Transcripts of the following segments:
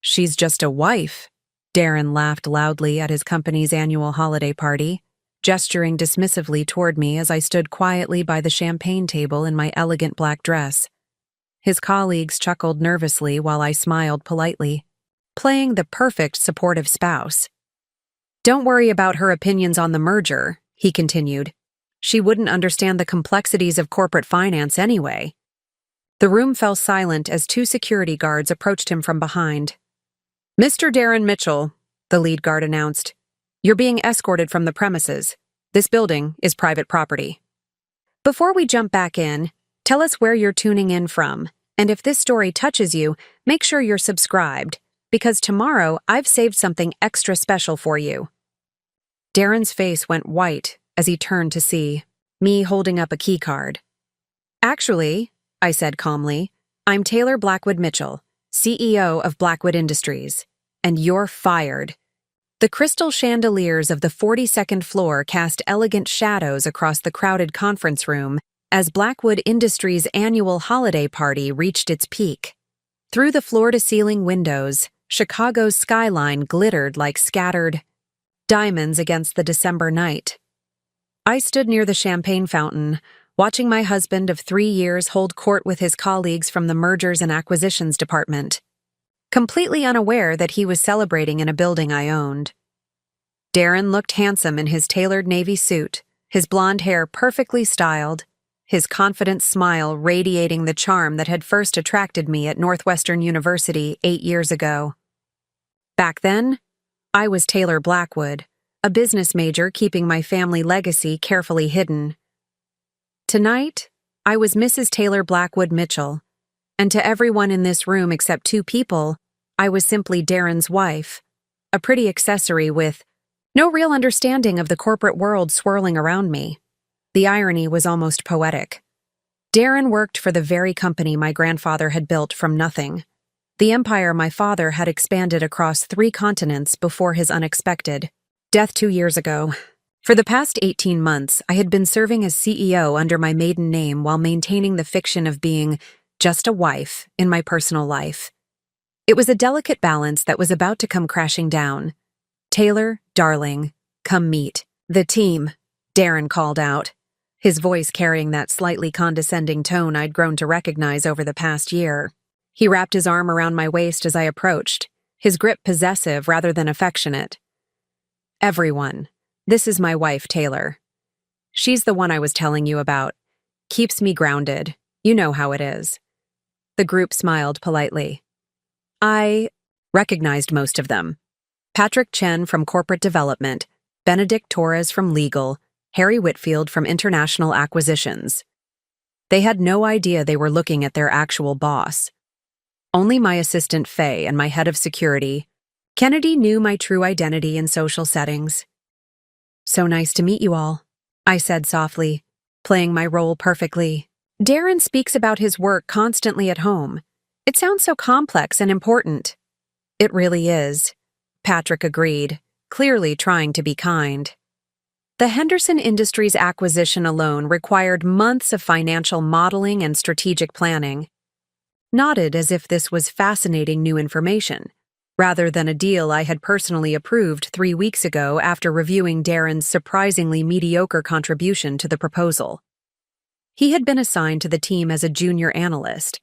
She's just a wife. Darren laughed loudly at his company's annual holiday party, gesturing dismissively toward me as I stood quietly by the champagne table in my elegant black dress. His colleagues chuckled nervously while I smiled politely, playing the perfect supportive spouse. "Don't worry about her opinions on the merger," he continued. "She wouldn't understand the complexities of corporate finance anyway." The room fell silent as two security guards approached him from behind. "Mr. Darren Mitchell," the lead guard announced, "you're being escorted from the premises. This building is private property." Before we jump back in, tell us where you're tuning in from, and if this story touches you, make sure you're subscribed, because tomorrow I've saved something extra special for you. Darren's face went white as he turned to see me holding up a key card. "Actually," I said calmly, "I'm Taylor Blackwood Mitchell, CEO of Blackwood Industries, and you're fired." The crystal chandeliers of the 42nd floor cast elegant shadows across the crowded conference room as Blackwood Industries' annual holiday party reached its peak. Through the floor-to-ceiling windows, Chicago's skyline glittered like scattered diamonds against the December night. I stood near the champagne fountain, watching my husband of 3 years hold court with his colleagues from the Mergers and Acquisitions Department, completely unaware that he was celebrating in a building I owned. Darren looked handsome in his tailored navy suit, his blonde hair perfectly styled, his confident smile radiating the charm that had first attracted me at Northwestern University 8 years ago. Back then, I was Taylor Blackwood, a business major keeping my family legacy carefully hidden. Tonight, I was Mrs. Taylor Blackwood Mitchell, and to everyone in this room except 2 people, I was simply Darren's wife, a pretty accessory with no real understanding of the corporate world swirling around me. The irony was almost poetic. Darren worked for the very company my grandfather had built from nothing, the empire my father had expanded across 3 continents before his unexpected death 2 years ago. For the past 18 months, I had been serving as CEO under my maiden name while maintaining the fiction of being just a wife in my personal life. It was a delicate balance that was about to come crashing down. "Taylor, darling, come meet the team," Darren called out, his voice carrying that slightly condescending tone I'd grown to recognize over the past year. He wrapped his arm around my waist as I approached, his grip possessive rather than affectionate. "Everyone, this is my wife, Taylor. She's the one I was telling you about. Keeps me grounded. You know how it is." The group smiled politely. I recognized most of them. Patrick Chen from Corporate Development, Benedict Torres from Legal, Harry Whitfield from International Acquisitions. They had no idea they were looking at their actual boss. Only my assistant Faye and my head of security, Kennedy, knew my true identity in social settings. "So nice to meet you all," I said softly, playing my role perfectly. "Darren speaks about his work constantly at home. It sounds so complex and important." "It really is," Patrick agreed, clearly trying to be kind. The Henderson Industries acquisition alone required months of financial modeling and strategic planning. Nodded as if this was fascinating new information, rather than a deal I had personally approved 3 weeks ago after reviewing Darren's surprisingly mediocre contribution to the proposal. He had been assigned to the team as a junior analyst,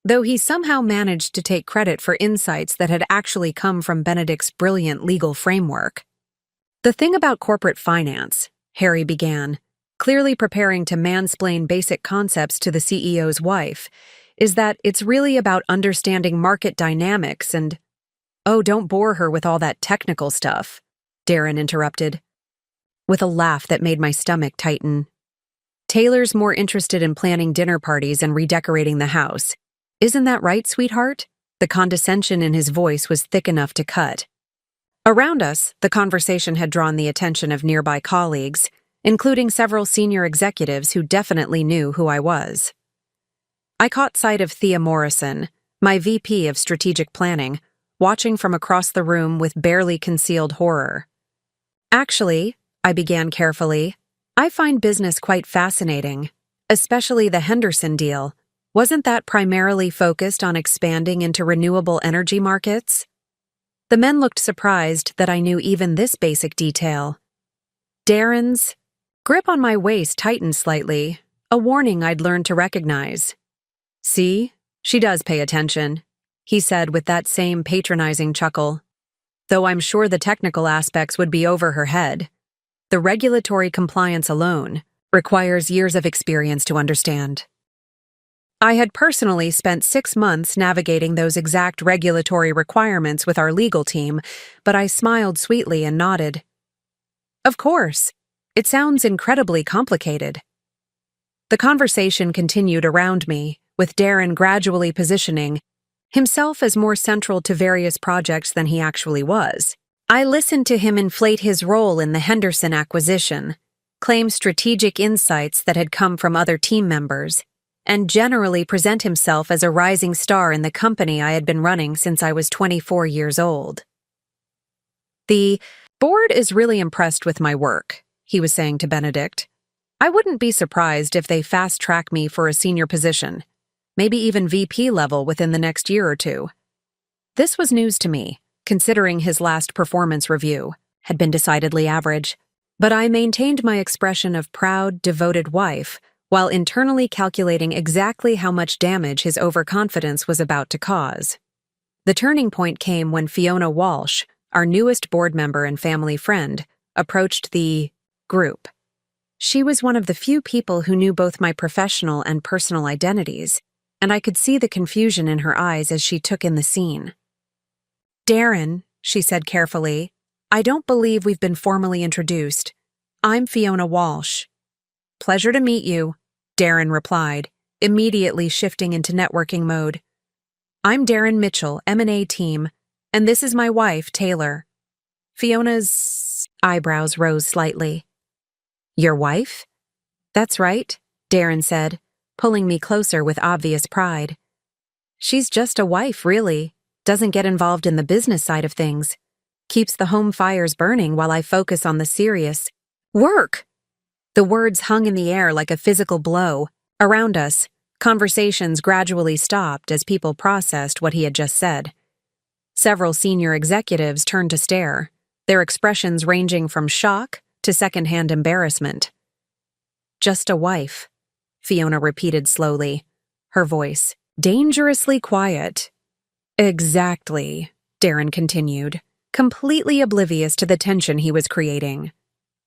though he somehow managed to take credit for insights that had actually come from Benedict's brilliant legal framework. "The thing about corporate finance," Harry began, clearly preparing to mansplain basic concepts to the CEO's wife, "is that it's really about understanding market dynamics and—" "Oh, don't bore her with all that technical stuff," Darren interrupted, with a laugh that made my stomach tighten. "Taylor's more interested in planning dinner parties and redecorating the house. Isn't that right, sweetheart?" The condescension in his voice was thick enough to cut. Around us, the conversation had drawn the attention of nearby colleagues, including several senior executives who definitely knew who I was. I caught sight of Thea Morrison, my VP of Strategic Planning, watching from across the room with barely concealed horror. "Actually," I began carefully, "I find business quite fascinating, especially the Henderson deal. Wasn't that primarily focused on expanding into renewable energy markets?" The men looked surprised that I knew even this basic detail. Darren's grip on my waist tightened slightly, a warning I'd learned to recognize. "See, she does pay attention," he said with that same patronizing chuckle. "Though I'm sure the technical aspects would be over her head. The regulatory compliance alone requires years of experience to understand." I had personally spent 6 months navigating those exact regulatory requirements with our legal team, but I smiled sweetly and nodded. "Of course. It sounds incredibly complicated." The conversation continued around me, with Darren gradually positioning himself as more central to various projects than he actually was. I listened to him inflate his role in the Henderson acquisition, claim strategic insights that had come from other team members, and generally present himself as a rising star in the company I had been running since I was 24 years old. "The board is really impressed with my work," he was saying to Benedict. "I wouldn't be surprised if they fast-track me for a senior position, maybe even VP level within the next year or two." This was news to me, considering his last performance review had been decidedly average, but I maintained my expression of proud, devoted wife while internally calculating exactly how much damage his overconfidence was about to cause. The turning point came when Fiona Walsh, our newest board member and family friend, approached the group. She was one of the few people who knew both my professional and personal identities, and I could see the confusion in her eyes as she took in the scene. "Darren," she said carefully, "I don't believe we've been formally introduced. I'm Fiona Walsh." "Pleasure to meet you," Darren replied, immediately shifting into networking mode. "I'm Darren Mitchell, M&A team, and this is my wife, Taylor." Fiona's eyebrows rose slightly. "Your wife?" "That's right," Darren said, pulling me closer with obvious pride. "She's just a wife, really. Doesn't get involved in the business side of things. Keeps the home fires burning while I focus on the serious work." The words hung in the air like a physical blow. Around us, conversations gradually stopped as people processed what he had just said. Several senior executives turned to stare, their expressions ranging from shock to secondhand embarrassment. "Just a wife," Fiona repeated slowly, her voice dangerously quiet. "Exactly," Darren continued, completely oblivious to the tension he was creating.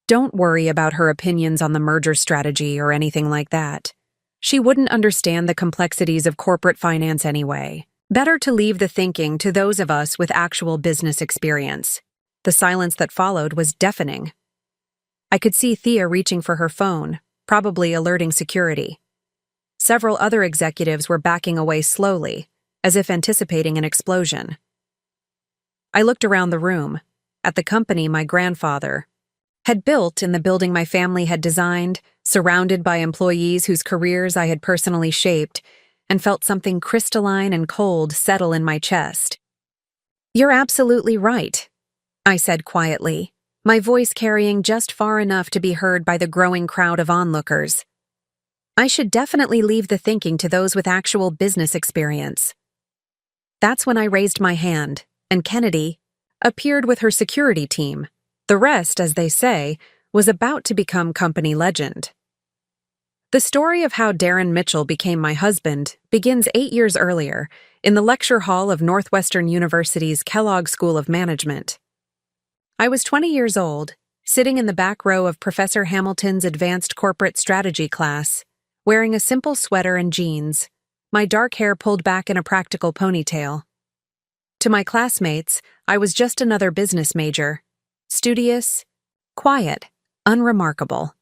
"Don't worry about her opinions on the merger strategy or anything like that. She wouldn't understand the complexities of corporate finance anyway. Better to leave the thinking to those of us with actual business experience." The silence that followed was deafening. I could see Thea reaching for her phone, probably alerting security. Several other executives were backing away slowly, as if anticipating an explosion. I looked around the room, at the company my grandfather had built in the building my family had designed, surrounded by employees whose careers I had personally shaped, and felt something crystalline and cold settle in my chest. "You're absolutely right," I said quietly, my voice carrying just far enough to be heard by the growing crowd of onlookers. "I should definitely leave the thinking to those with actual business experience." That's when I raised my hand, and Kennedy appeared with her security team. The rest, as they say, was about to become company legend. The story of how Darren Mitchell became my husband begins 8 years earlier in the lecture hall of Northwestern University's Kellogg School of Management. I was 20 years old, sitting in the back row of Professor Hamilton's advanced corporate strategy class, wearing a simple sweater and jeans, my dark hair pulled back in a practical ponytail. To my classmates, I was just another business major, studious, quiet, unremarkable.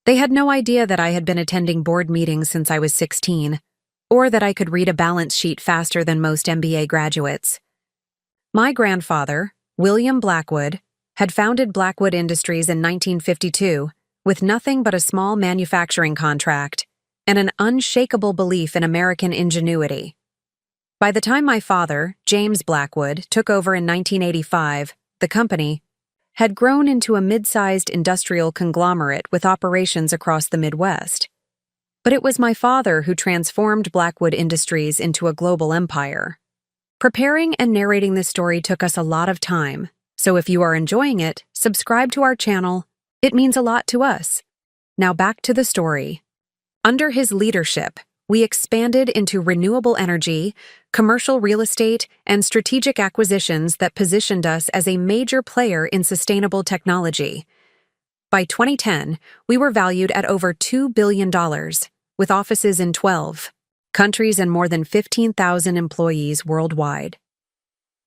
They had no idea that I had been attending board meetings since I was 16, or that I could read a balance sheet faster than most MBA graduates. My grandfather, William Blackwood, had founded Blackwood Industries in 1952 with nothing but a small manufacturing contract and an unshakable belief in American ingenuity. By the time my father, James Blackwood, took over in 1985, the company had grown into a mid-sized industrial conglomerate with operations across the Midwest. But it was my father who transformed Blackwood Industries into a global empire. Preparing and narrating this story took us a lot of time, so if you are enjoying it, subscribe to our channel. It means a lot to us. Now back to the story. Under his leadership, we expanded into renewable energy, commercial real estate, and strategic acquisitions that positioned us as a major player in sustainable technology. By 2010, we were valued at over $2 billion, with offices in 12 countries and more than 15,000 employees worldwide.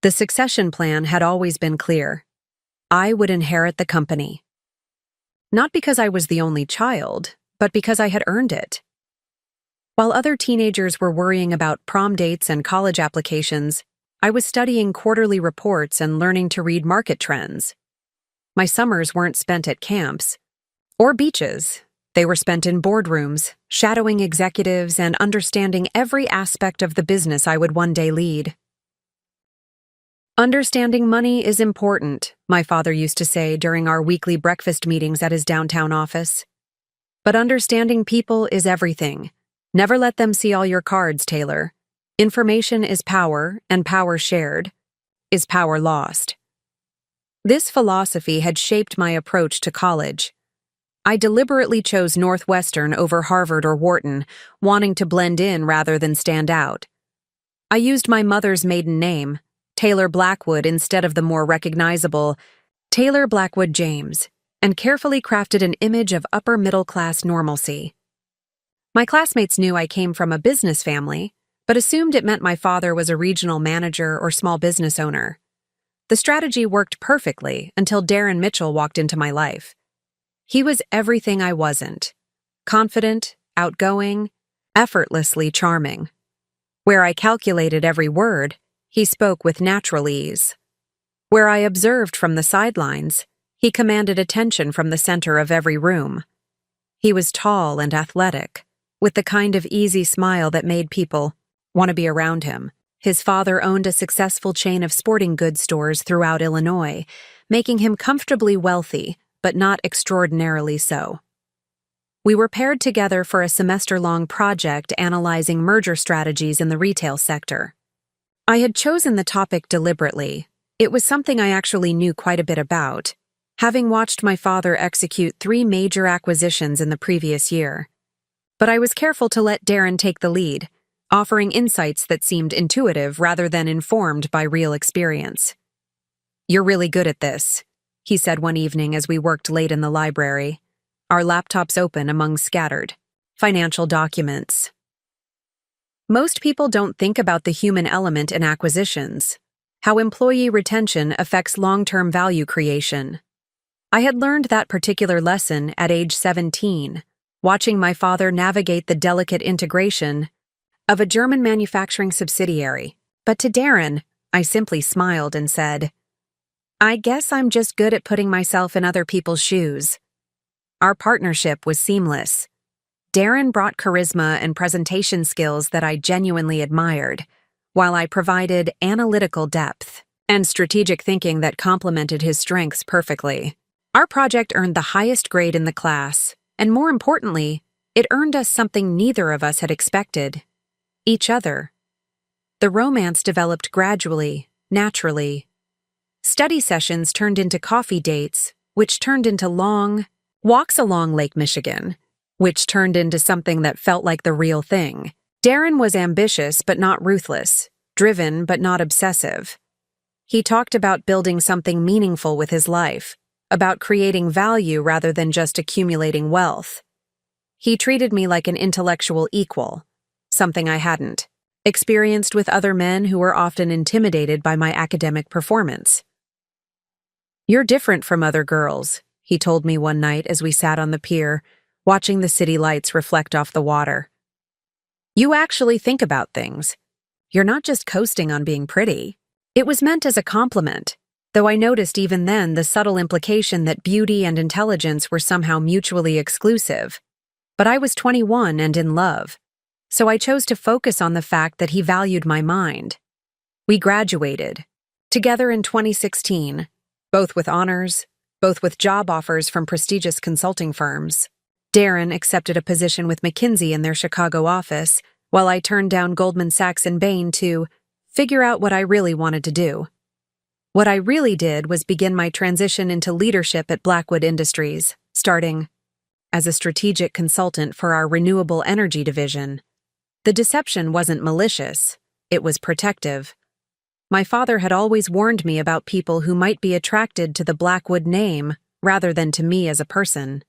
The succession plan had always been clear. I would inherit the company. Not because I was the only child, but because I had earned it. While other teenagers were worrying about prom dates and college applications, I was studying quarterly reports and learning to read market trends. My summers weren't spent at camps or beaches. They were spent in boardrooms, shadowing executives and understanding every aspect of the business I would one day lead. Understanding money is important, my father used to say during our weekly breakfast meetings at his downtown office. But understanding people is everything. Never let them see all your cards, Taylor. Information is power, and power shared is power lost. This philosophy had shaped my approach to college. I deliberately chose Northwestern over Harvard or Wharton, wanting to blend in rather than stand out. I used my mother's maiden name, Taylor Blackwood, instead of the more recognizable Taylor Blackwood James, and carefully crafted an image of upper-middle-class normalcy. My classmates knew I came from a business family, but assumed it meant my father was a regional manager or small business owner. The strategy worked perfectly until Darren Mitchell walked into my life. He was everything I wasn't: confident, outgoing, effortlessly charming. Where I calculated every word, he spoke with natural ease. Where I observed from the sidelines, he commanded attention from the center of every room. He was tall and athletic, with the kind of easy smile that made people want to be around him. His father owned a successful chain of sporting goods stores throughout Illinois, making him comfortably wealthy, but not extraordinarily so. We were paired together for a semester-long project analyzing merger strategies in the retail sector. I had chosen the topic deliberately. It was something I actually knew quite a bit about, having watched my father execute 3 major acquisitions in the previous year. But I was careful to let Darren take the lead, offering insights that seemed intuitive rather than informed by real experience. "You're really good at this," he said one evening as we worked late in the library, our laptops open among scattered financial documents. Most people don't think about the human element in acquisitions, how employee retention affects long-term value creation. I had learned that particular lesson at age 17, watching my father navigate the delicate integration of a German manufacturing subsidiary. But to Darren, I simply smiled and said, "I guess I'm just good at putting myself in other people's shoes." Our partnership was seamless. Darren brought charisma and presentation skills that I genuinely admired, while I provided analytical depth and strategic thinking that complemented his strengths perfectly. Our project earned the highest grade in the class, and more importantly, it earned us something neither of us had expected: each other. The romance developed gradually, naturally. Study sessions turned into coffee dates, which turned into long walks along Lake Michigan, which turned into something that felt like the real thing. Darren was ambitious but not ruthless, driven but not obsessive. He talked about building something meaningful with his life, about creating value rather than just accumulating wealth. He treated me like an intellectual equal, something I hadn't experienced with other men who were often intimidated by my academic performance. "You're different from other girls," he told me one night as we sat on the pier, watching the city lights reflect off the water. "You actually think about things. You're not just coasting on being pretty." It was meant as a compliment, though I noticed even then the subtle implication that beauty and intelligence were somehow mutually exclusive. But I was 21 and in love, so I chose to focus on the fact that he valued my mind. We graduated together in 2016, both with honors, both with job offers from prestigious consulting firms. Darren accepted a position with McKinsey in their Chicago office, while I turned down Goldman Sachs and Bain to figure out what I really wanted to do. What I really did was begin my transition into leadership at Blackwood Industries, starting as a strategic consultant for our renewable energy division. The deception wasn't malicious, it was protective. My father had always warned me about people who might be attracted to the Blackwood name rather than to me as a person.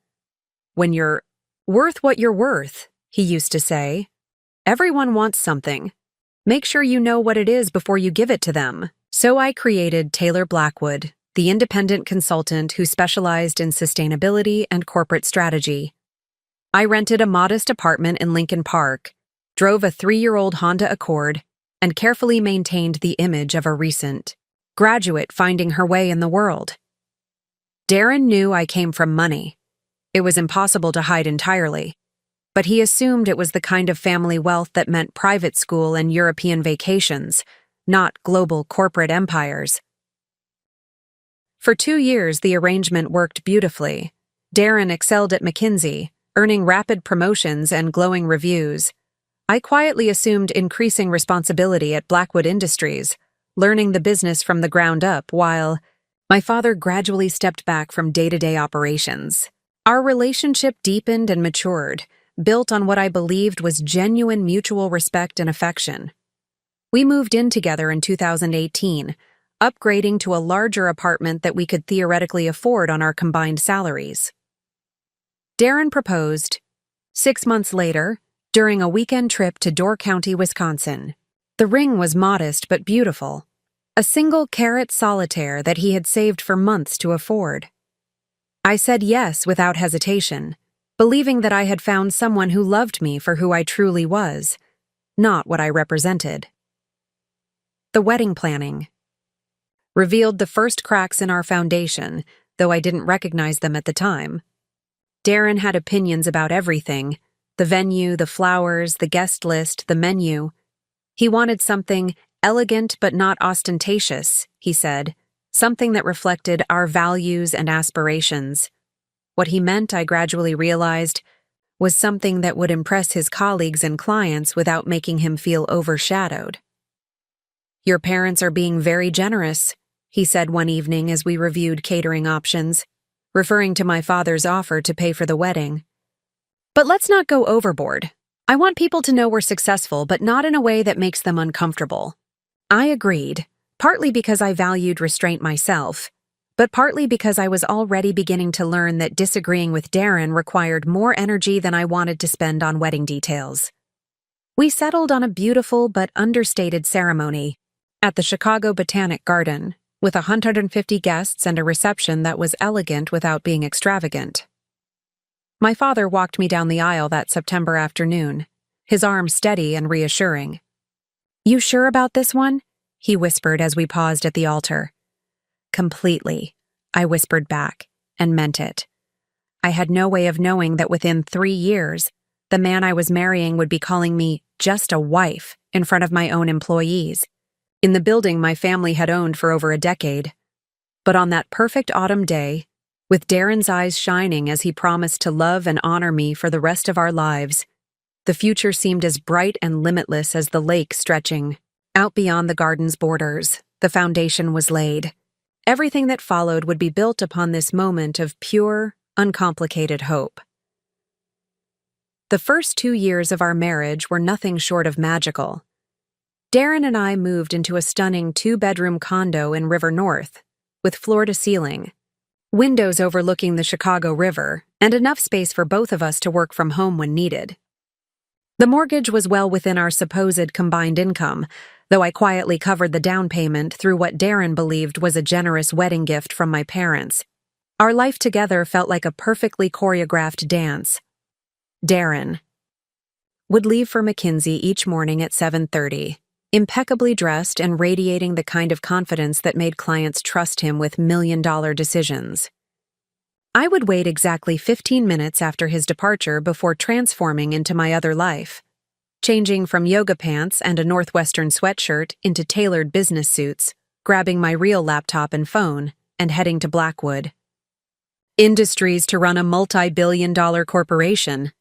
When you're worth what you're worth, he used to say, everyone wants something. Make sure you know what it is before you give it to them. So I created Taylor Blackwood, the independent consultant who specialized in sustainability and corporate strategy. I rented a modest apartment in Lincoln Park, drove a 3-year-old Honda Accord, and carefully maintained the image of a recent graduate finding her way in the world. Darren knew I came from money. It was impossible to hide entirely, but he assumed it was the kind of family wealth that meant private school and European vacations, not global corporate empires. For 2 years, the arrangement worked beautifully. Darren excelled at McKinsey, earning rapid promotions and glowing reviews. I quietly assumed increasing responsibility at Blackwood Industries, learning the business from the ground up, while my father gradually stepped back from day-to-day operations. Our relationship deepened and matured, built on what I believed was genuine mutual respect and affection. We moved in together in 2018, upgrading to a larger apartment that we could theoretically afford on our combined salaries. Darren proposed 6 months later, during a weekend trip to Door County, Wisconsin. The ring was modest but beautiful, a single carat solitaire that he had saved for months to afford. I said yes without hesitation, believing that I had found someone who loved me for who I truly was, not what I represented. The wedding planning revealed the first cracks in our foundation, though I didn't recognize them at the time. Darren had opinions about everything: the venue, the flowers, the guest list, the menu. He wanted something elegant but not ostentatious, he said, something that reflected our values and aspirations. What he meant, I gradually realized, was something that would impress his colleagues and clients without making him feel overshadowed. "Your parents are being very generous," he said one evening as we reviewed catering options, referring to my father's offer to pay for the wedding. "But let's not go overboard. I want people to know we're successful, but not in a way that makes them uncomfortable." I agreed, partly because I valued restraint myself, but partly because I was already beginning to learn that disagreeing with Darren required more energy than I wanted to spend on wedding details. We settled on a beautiful but understated ceremony at the Chicago Botanic Garden, with 150 guests and a reception that was elegant without being extravagant. My father walked me down the aisle that September afternoon, his arm steady and reassuring. "You sure about this one?" he whispered as we paused at the altar. "Completely," I whispered back, and meant it. I had no way of knowing that within 3 years, the man I was marrying would be calling me just a wife in front of my own employees, in the building my family had owned for over a decade. But on that perfect autumn day, with Darren's eyes shining as he promised to love and honor me for the rest of our lives, the future seemed as bright and limitless as the lake stretching out beyond the garden's borders. The foundation was laid. Everything that followed would be built upon this moment of pure, uncomplicated hope. The first 2 years of our marriage were nothing short of magical. Darren and I moved into a stunning 2-bedroom condo in River North, with floor-to-ceiling, windows overlooking the Chicago River, and enough space for both of us to work from home when needed. The mortgage was well within our supposed combined income, though I quietly covered the down payment through what Darren believed was a generous wedding gift from my parents. Our life together felt like a perfectly choreographed dance. Darren would leave for McKinsey each morning at 7:30. Impeccably dressed and radiating the kind of confidence that made clients trust him with million-dollar decisions. I would wait exactly 15 minutes after his departure before transforming into my other life, changing from yoga pants and a Northwestern sweatshirt into tailored business suits, grabbing my real laptop and phone, and heading to Blackwood Industries to run a multi-billion-dollar corporation.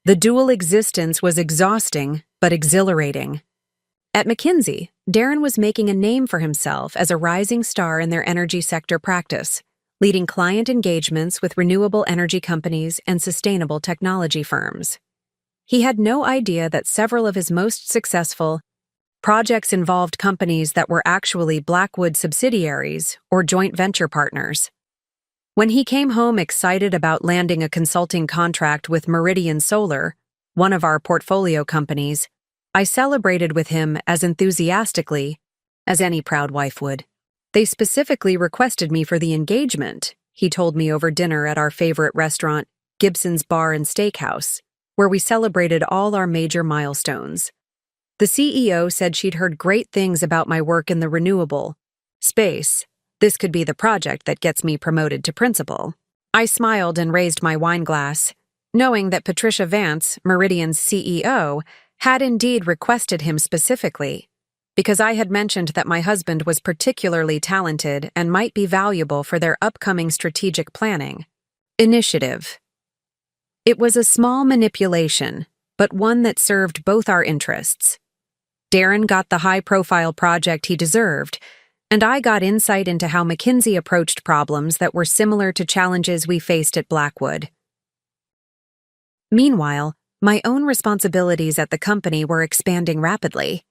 The dual existence was exhausting but exhilarating. At McKinsey, Darren was making a name for himself as a rising star in their energy sector practice, leading client engagements with renewable energy companies and sustainable technology firms. He had no idea that several of his most successful projects involved companies that were actually Blackwood subsidiaries or joint venture partners. When he came home excited about landing a consulting contract with Meridian Solar, one of our portfolio companies, I celebrated with him as enthusiastically as any proud wife would. They specifically requested me for the engagement, he told me over dinner at our favorite restaurant, Gibson's Bar and Steakhouse, where we celebrated all our major milestones. The CEO said she'd heard great things about my work in the renewable space. This could be the project that gets me promoted to principal. I smiled and raised my wine glass, knowing that Patricia Vance, Meridian's CEO, had indeed requested him specifically, because I had mentioned that my husband was particularly talented and might be valuable for their upcoming strategic planning initiative. It was a small manipulation, but one that served both our interests. Darren got the high-profile project he deserved, and I got insight into how McKinsey approached problems that were similar to challenges we faced at Blackwood. Meanwhile, my own responsibilities at the company were expanding rapidly.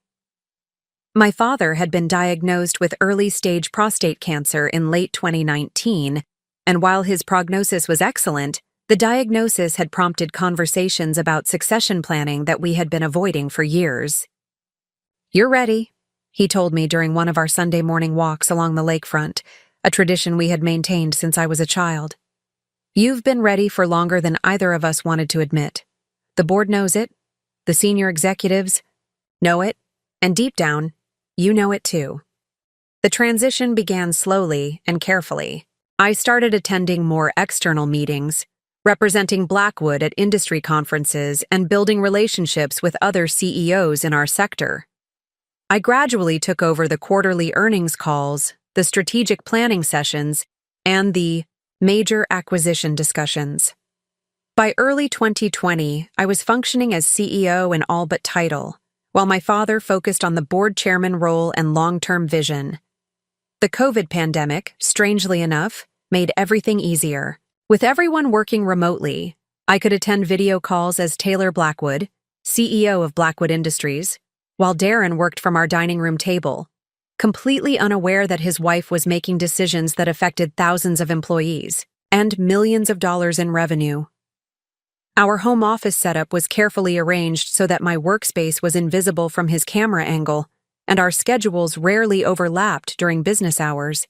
My father had been diagnosed with early-stage prostate cancer in late 2019, and while his prognosis was excellent, the diagnosis had prompted conversations about succession planning that we had been avoiding for years. "You're ready," he told me during one of our Sunday morning walks along the lakefront, a tradition we had maintained since I was a child. "You've been ready for longer than either of us wanted to admit. The board knows it, the senior executives know it, and deep down, you know it too." The transition began slowly and carefully. I started attending more external meetings, representing Blackwood at industry conferences and building relationships with other CEOs in our sector. I gradually took over the quarterly earnings calls, the strategic planning sessions, and the major acquisition discussions. By early 2020, I was functioning as CEO in all but title, while my father focused on the board chairman role and long-term vision. The COVID pandemic, strangely enough, made everything easier. With everyone working remotely, I could attend video calls as Taylor Blackwood, CEO of Blackwood Industries, while Darren worked from our dining room table, completely unaware that his wife was making decisions that affected thousands of employees and millions of dollars in revenue. Our home office setup was carefully arranged so that my workspace was invisible from his camera angle, and our schedules rarely overlapped during business hours.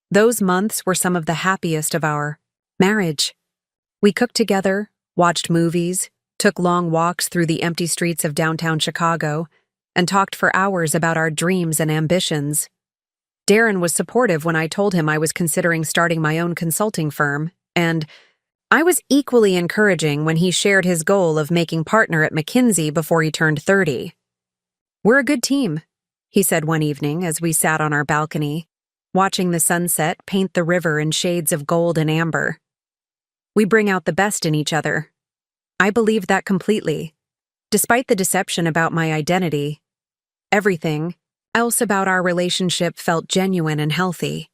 Those months were some of the happiest of our marriage. We cooked together, watched movies, took long walks through the empty streets of downtown Chicago, and talked for hours about our dreams and ambitions. Darren was supportive when I told him I was considering starting my own consulting firm, and I was equally encouraging when he shared his goal of making partner at McKinsey before he turned 30. "We're a good team," he said one evening as we sat on our balcony, watching the sunset paint the river in shades of gold and amber. "We bring out the best in each other." I believed that completely. Despite the deception about my identity, everything else about our relationship felt genuine and healthy.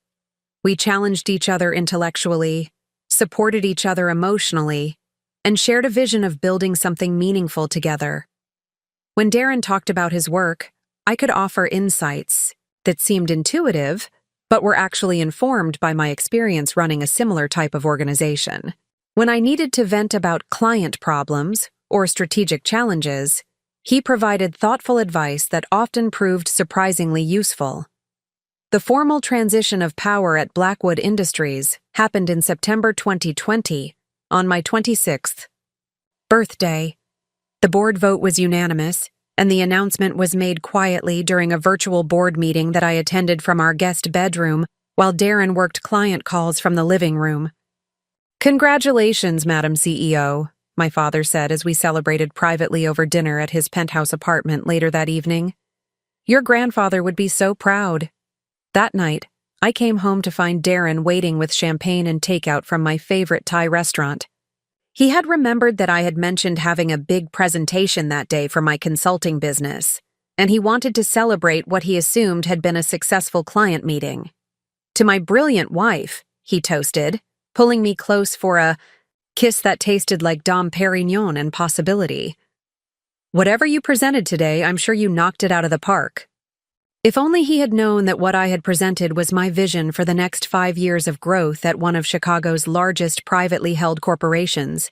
We challenged each other intellectually, supported each other emotionally, and shared a vision of building something meaningful together. When Darren talked about his work, I could offer insights that seemed intuitive, but were actually informed by my experience running a similar type of organization. When I needed to vent about client problems or strategic challenges, he provided thoughtful advice that often proved surprisingly useful. The formal transition of power at Blackwood Industries happened in September 2020, on my 26th birthday. The board vote was unanimous, and the announcement was made quietly during a virtual board meeting that I attended from our guest bedroom while Darren worked client calls from the living room. "Congratulations, Madam CEO," my father said as we celebrated privately over dinner at his penthouse apartment later that evening. "Your grandfather would be so proud." That night, I came home to find Darren waiting with champagne and takeout from my favorite Thai restaurant. He had remembered that I had mentioned having a big presentation that day for my consulting business, and he wanted to celebrate what he assumed had been a successful client meeting. To my brilliant wife, he toasted, pulling me close for a kiss that tasted like Dom Perignon and possibility. Whatever you presented today, I'm sure you knocked it out of the park. If only he had known that what I had presented was my vision for the next 5 years of growth at one of Chicago's largest privately held corporations,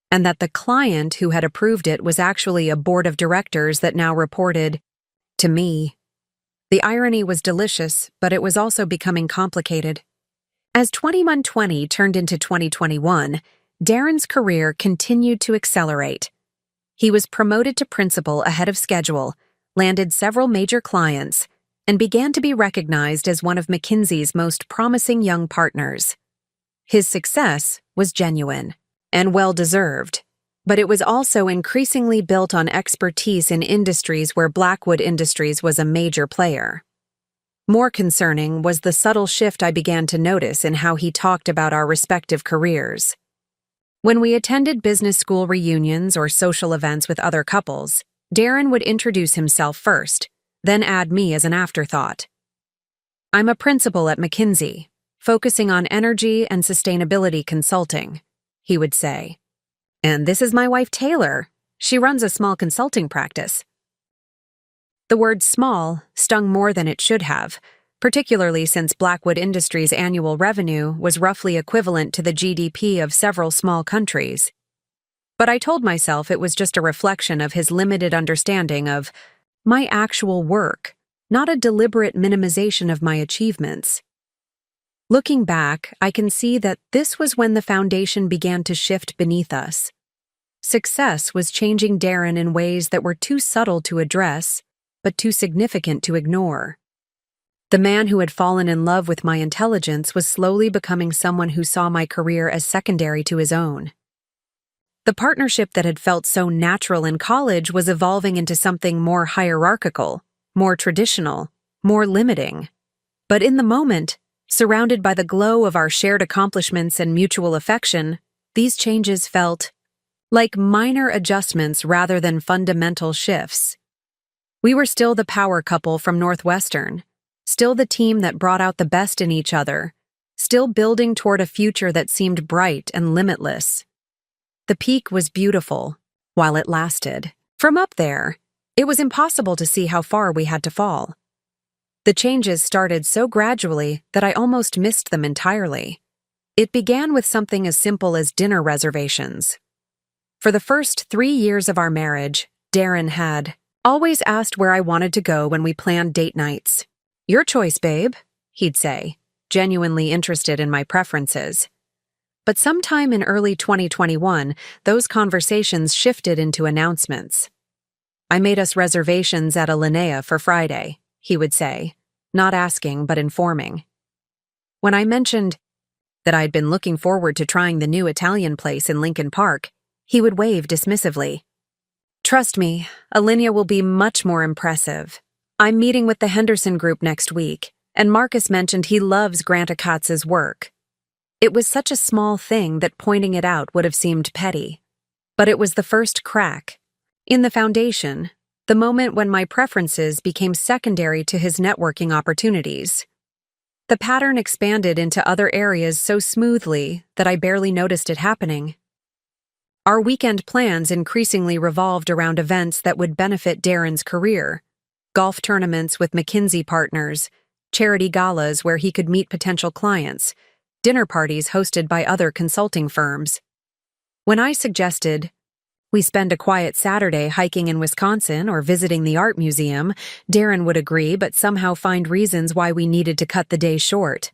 and that the client who had approved it was actually a board of directors that now reported to me. The irony was delicious, but it was also becoming complicated. As 2020 turned into 2021, Darren's career continued to accelerate. He was promoted to principal ahead of schedule, landed several major clients, and began to be recognized as one of McKinsey's most promising young partners. His success was genuine and well-deserved, but it was also increasingly built on expertise in industries where Blackwood Industries was a major player. More concerning was the subtle shift I began to notice in how he talked about our respective careers. When we attended business school reunions or social events with other couples, Darren would introduce himself first, then add me as an afterthought. I'm a principal at McKinsey, focusing on energy and sustainability consulting, he would say. And this is my wife Taylor. She runs a small consulting practice. The word small stung more than it should have, particularly since Blackwood Industries' annual revenue was roughly equivalent to the GDP of several small countries. But I told myself it was just a reflection of his limited understanding of my actual work, not a deliberate minimization of my achievements. Looking back, I can see that this was when the foundation began to shift beneath us. Success was changing Darren in ways that were too subtle to address, but too significant to ignore. The man who had fallen in love with my intelligence was slowly becoming someone who saw my career as secondary to his own. The partnership that had felt so natural in college was evolving into something more hierarchical, more traditional, more limiting. But in the moment, surrounded by the glow of our shared accomplishments and mutual affection, these changes felt like minor adjustments rather than fundamental shifts. We were still the power couple from Northwestern, still the team that brought out the best in each other, still building toward a future that seemed bright and limitless. The peak was beautiful, while it lasted. From up there, it was impossible to see how far we had to fall. The changes started so gradually that I almost missed them entirely. It began with something as simple as dinner reservations. For the first 3 years of our marriage, Darren had always asked where I wanted to go when we planned date nights. "Your choice, babe," he'd say, genuinely interested in my preferences. But sometime in early 2021, those conversations shifted into announcements. "I made us reservations at a Linnea for Friday," he would say, not asking but informing. When I mentioned that I'd been looking forward to trying the new Italian place in Lincoln Park, he would wave dismissively. "Trust me, Alinea will be much more impressive. I'm meeting with the Henderson Group next week, and Marcus mentioned he loves Grant Akatz's work." It was such a small thing that pointing it out would have seemed petty. But it was the first crack in the foundation, the moment when my preferences became secondary to his networking opportunities. The pattern expanded into other areas so smoothly that I barely noticed it happening. Our weekend plans increasingly revolved around events that would benefit Darren's career: golf tournaments with McKinsey partners, charity galas where he could meet potential clients, dinner parties hosted by other consulting firms. When I suggested we spend a quiet Saturday hiking in Wisconsin or visiting the art museum, Darren would agree but somehow find reasons why we needed to cut the day short.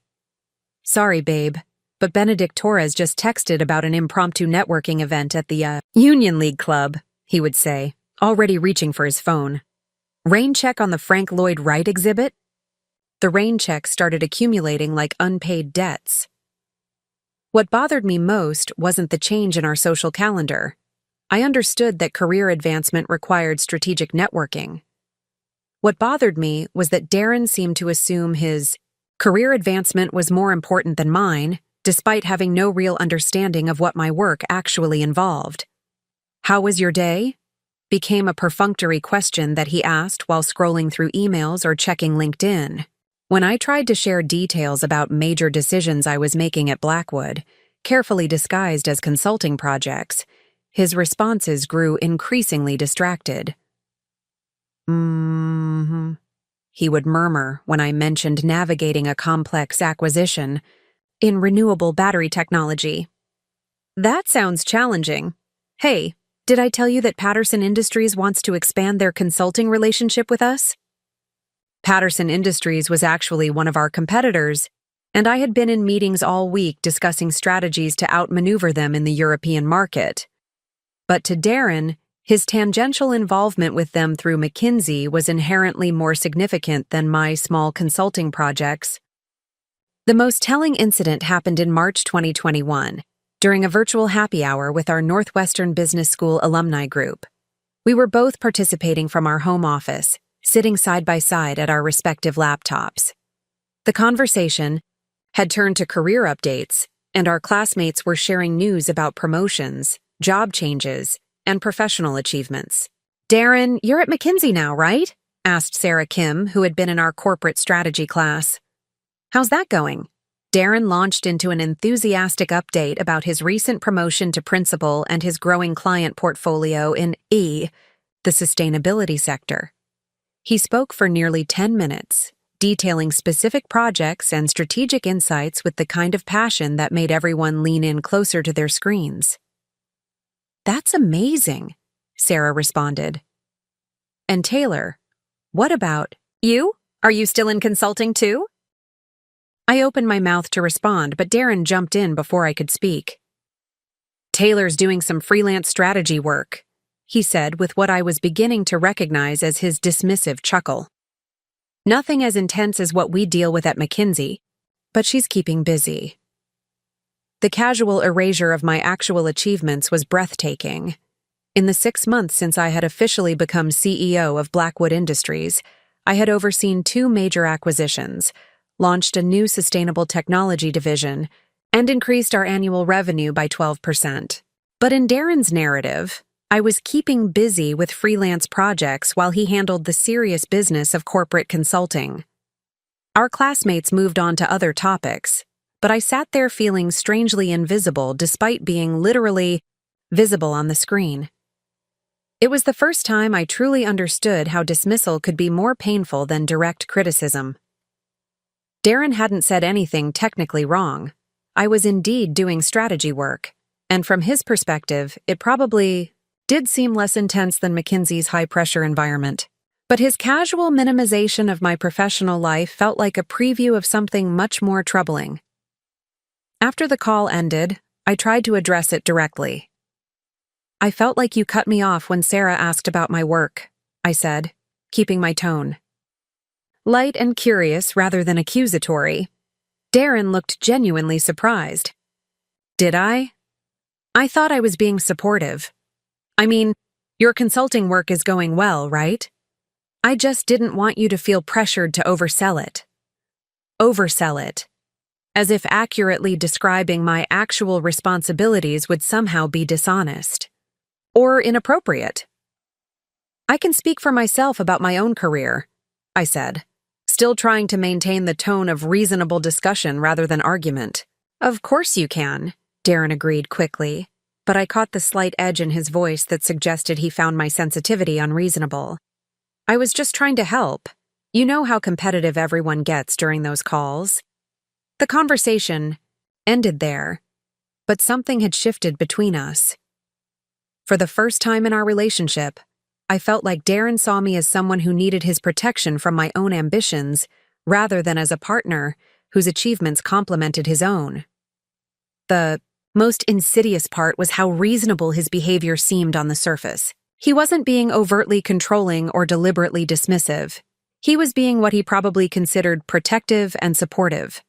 "Sorry, babe, but Benedict Torres just texted about an impromptu networking event at the Union League Club," he would say, already reaching for his phone. "Rain check on the Frank Lloyd Wright exhibit?" The rain checks started accumulating like unpaid debts. What bothered me most wasn't the change in our social calendar. I understood that career advancement required strategic networking. What bothered me was that Darren seemed to assume his career advancement was more important than mine, despite having no real understanding of what my work actually involved. "How was your day?" became a perfunctory question that he asked while scrolling through emails or checking LinkedIn. When I tried to share details about major decisions I was making at Blackwood, carefully disguised as consulting projects, his responses grew increasingly distracted. He would murmur when I mentioned navigating a complex acquisition in renewable battery technology. That sounds challenging. Hey, did I tell you that Patterson Industries wants to expand their consulting relationship with us? Patterson Industries was actually one of our competitors, and I had been in meetings all week discussing strategies to outmaneuver them in the European market. But to Darren, his tangential involvement with them through McKinsey was inherently more significant than my small consulting projects. The most telling incident happened in March 2021, during a virtual happy hour with our Northwestern Business School alumni group. We were both participating from our home office, sitting side by side at our respective laptops. The conversation had turned to career updates, and our classmates were sharing news about promotions, job changes, and professional achievements. "Darren, you're at McKinsey now, right?" asked Sarah Kim, who had been in our corporate strategy class. "How's that going?" Darren launched into an enthusiastic update about his recent promotion to principal and his growing client portfolio in the sustainability sector. He spoke for nearly 10 minutes, detailing specific projects and strategic insights with the kind of passion that made everyone lean in closer to their screens. "That's amazing," Sarah responded. "And Taylor, what about you? Are you still in consulting too?" I opened my mouth to respond, but Darren jumped in before I could speak. "Taylor's doing some freelance strategy work," he said with what I was beginning to recognize as his dismissive chuckle. "Nothing as intense as what we deal with at McKinsey, but she's keeping busy." The casual erasure of my actual achievements was breathtaking. In the 6 months since I had officially become CEO of Blackwood Industries, I had overseen 2 major acquisitions, launched a new sustainable technology division, and increased our annual revenue by 12%. But in Darren's narrative, I was keeping busy with freelance projects while he handled the serious business of corporate consulting. Our classmates moved on to other topics, but I sat there feeling strangely invisible despite being literally visible on the screen. It was the first time I truly understood how dismissal could be more painful than direct criticism. Darren hadn't said anything technically wrong. I was indeed doing strategy work, and from his perspective, it probably did seem less intense than McKinsey's high-pressure environment. But his casual minimization of my professional life felt like a preview of something much more troubling. After the call ended, I tried to address it directly. "I felt like you cut me off when Sarah asked about my work," I said, keeping my tone light and curious rather than accusatory. Darren looked genuinely surprised. "Did I? I thought I was being supportive. I mean, your consulting work is going well, right? I just didn't want you to feel pressured to oversell it." Oversell it. As if accurately describing my actual responsibilities would somehow be dishonest. Or inappropriate. "I can speak for myself about my own career," I said, still trying to maintain the tone of reasonable discussion rather than argument. "Of course you can," Darren agreed quickly, but I caught the slight edge in his voice that suggested he found my sensitivity unreasonable. "I was just trying to help. You know how competitive everyone gets during those calls." The conversation ended there, but something had shifted between us. For the first time in our relationship, I felt like Darren saw me as someone who needed his protection from my own ambitions, rather than as a partner whose achievements complemented his own. The most insidious part was how reasonable his behavior seemed on the surface. He wasn't being overtly controlling or deliberately dismissive. He was being what he probably considered protective and supportive,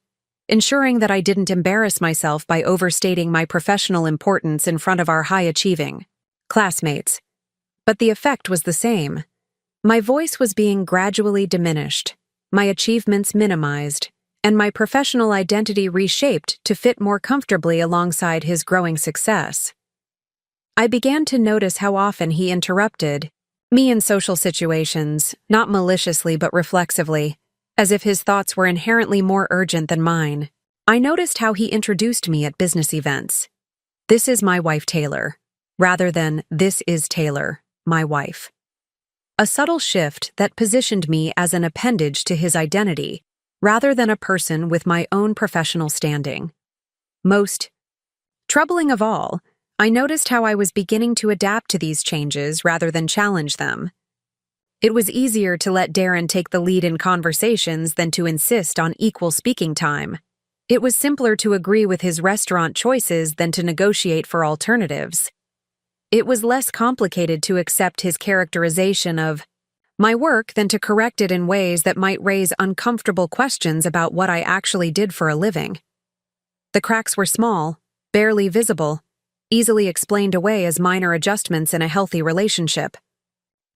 ensuring that I didn't embarrass myself by overstating my professional importance in front of our high-achieving classmates. But the effect was the same. My voice was being gradually diminished, my achievements minimized, and my professional identity reshaped to fit more comfortably alongside his growing success. I began to notice how often he interrupted me in social situations, not maliciously but reflexively, as if his thoughts were inherently more urgent than mine. I noticed how he introduced me at business events. "This is my wife Taylor," rather than "This is Taylor, my wife." A subtle shift that positioned me as an appendage to his identity, rather than a person with my own professional standing. Most troubling of all, I noticed how I was beginning to adapt to these changes rather than challenge them. It was easier to let Darren take the lead in conversations than to insist on equal speaking time. It was simpler to agree with his restaurant choices than to negotiate for alternatives. It was less complicated to accept his characterization of my work than to correct it in ways that might raise uncomfortable questions about what I actually did for a living. The cracks were small, barely visible, easily explained away as minor adjustments in a healthy relationship.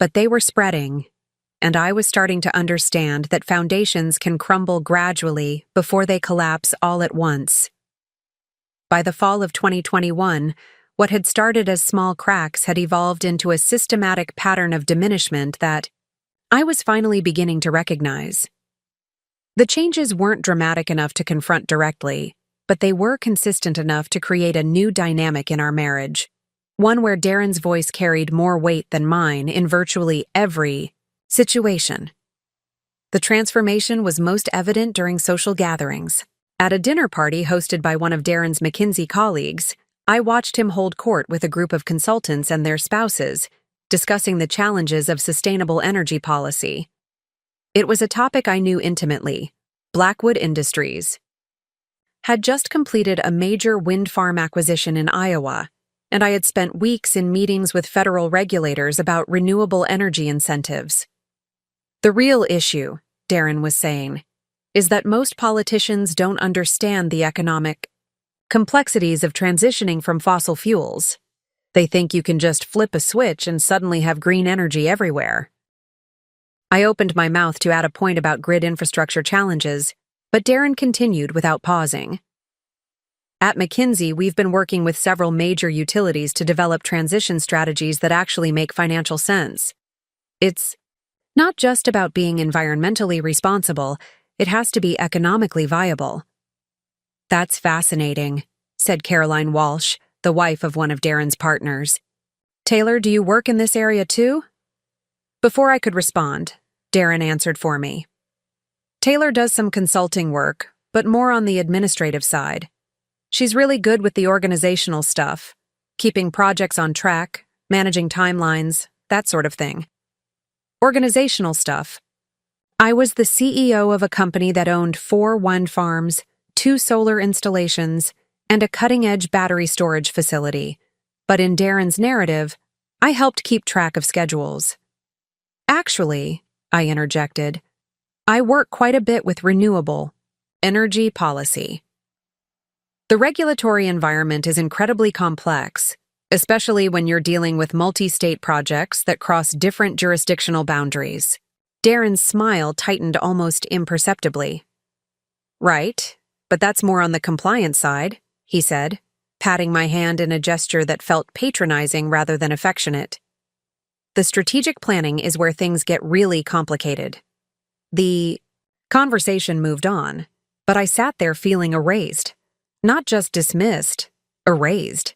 But they were spreading, and I was starting to understand that foundations can crumble gradually before they collapse all at once. By the fall of 2021, what had started as small cracks had evolved into a systematic pattern of diminishment that I was finally beginning to recognize. The changes weren't dramatic enough to confront directly, but they were consistent enough to create a new dynamic in our marriage, one where Darren's voice carried more weight than mine in virtually every situation. The transformation was most evident during social gatherings. At a dinner party hosted by one of Darren's McKinsey colleagues, I watched him hold court with a group of consultants and their spouses, discussing the challenges of sustainable energy policy. It was a topic I knew intimately. Blackwood Industries had just completed a major wind farm acquisition in Iowa, and I had spent weeks in meetings with federal regulators about renewable energy incentives. "The real issue," Darren was saying, "is that most politicians don't understand the economic complexities of transitioning from fossil fuels. They think you can just flip a switch and suddenly have green energy everywhere." I opened my mouth to add a point about grid infrastructure challenges, but Darren continued without pausing. "At McKinsey, we've been working with several major utilities to develop transition strategies that actually make financial sense. It's not just about being environmentally responsible, it has to be economically viable." "That's fascinating," said Caroline Walsh, the wife of one of Darren's partners. "Taylor, do you work in this area too?" Before I could respond, Darren answered for me. "Taylor does some consulting work, but more on the administrative side. She's really good with the organizational stuff, keeping projects on track, managing timelines, that sort of thing." Organizational stuff. I was the CEO of a company that owned 4 wind farms, 2 solar installations, and a cutting-edge battery storage facility. But in Darren's narrative, I helped keep track of schedules. "Actually," I interjected, "I work quite a bit with renewable energy policy." The regulatory environment is incredibly complex, especially when you're dealing with multi-state projects that cross different jurisdictional boundaries. Darren's smile tightened almost imperceptibly. "Right, but that's more on the compliance side," he said, patting my hand in a gesture that felt patronizing rather than affectionate. "The strategic planning is where things get really complicated." The conversation moved on, but I sat there feeling erased. Not just dismissed, erased.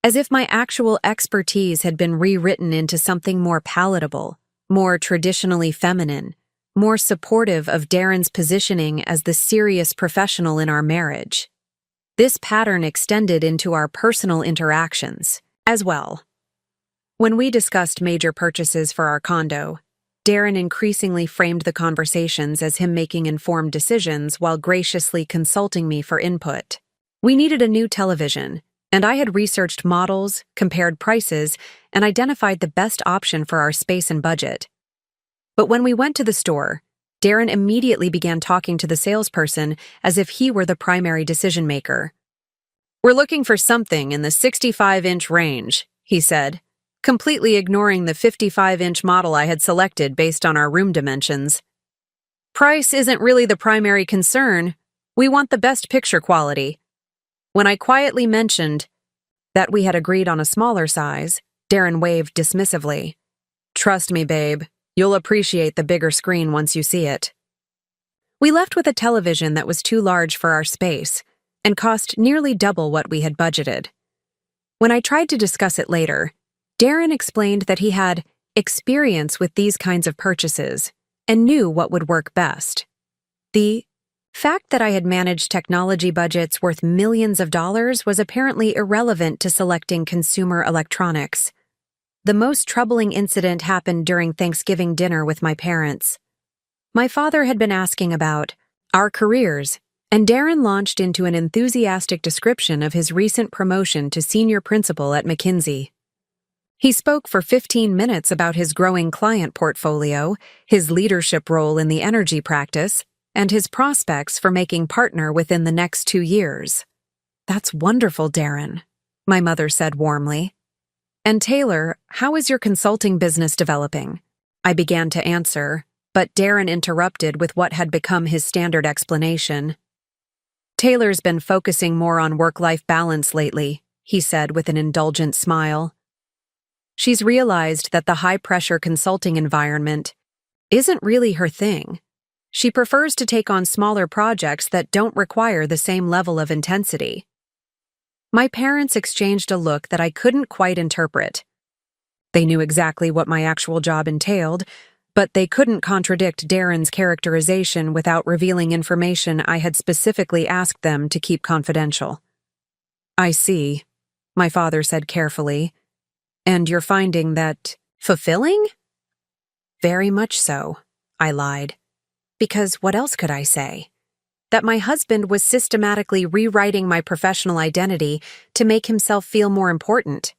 As if my actual expertise had been rewritten into something more palatable, more traditionally feminine, more supportive of Darren's positioning as the serious professional in our marriage. This pattern extended into our personal interactions as well. When we discussed major purchases for our condo, Darren increasingly framed the conversations as him making informed decisions while graciously consulting me for input. We needed a new television, and I had researched models, compared prices, and identified the best option for our space and budget. But when we went to the store, Darren immediately began talking to the salesperson as if he were the primary decision maker. "We're looking for something in the 65-inch range," he said, completely ignoring the 55-inch model I had selected based on our room dimensions. "Price isn't really the primary concern. We want the best picture quality." When I quietly mentioned, That we had agreed on a smaller size, Darren waved dismissively. Trust me, babe, you'll appreciate the bigger screen once you see it. We left with a television that was too large for our space and cost nearly double what we had budgeted. When I tried to discuss it later, Darren explained that he had experience with these kinds of purchases and knew what would work best. The fact that I had managed technology budgets worth millions of dollars was apparently irrelevant to selecting consumer electronics. The most troubling incident happened during Thanksgiving dinner with my parents. My father had been asking about our careers, and Darren launched into an enthusiastic description of his recent promotion to senior principal at McKinsey. He spoke for 15 minutes about his growing client portfolio, his leadership role in the energy practice, and his prospects for making partner within the next 2 years. That's wonderful, Darren, my mother said warmly. And Taylor, how is your consulting business developing? I began to answer, but Darren interrupted with what had become his standard explanation. Taylor's been focusing more on work-life balance lately, he said with an indulgent smile. She's realized that the high-pressure consulting environment isn't really her thing. She prefers to take on smaller projects that don't require the same level of intensity. My parents exchanged a look that I couldn't quite interpret. They knew exactly what my actual job entailed, but they couldn't contradict Darren's characterization without revealing information I had specifically asked them to keep confidential. I see, my father said carefully. And you're finding that fulfilling? Very much so, I lied. Because what else could I say? That my husband was systematically rewriting my professional identity to make himself feel more important.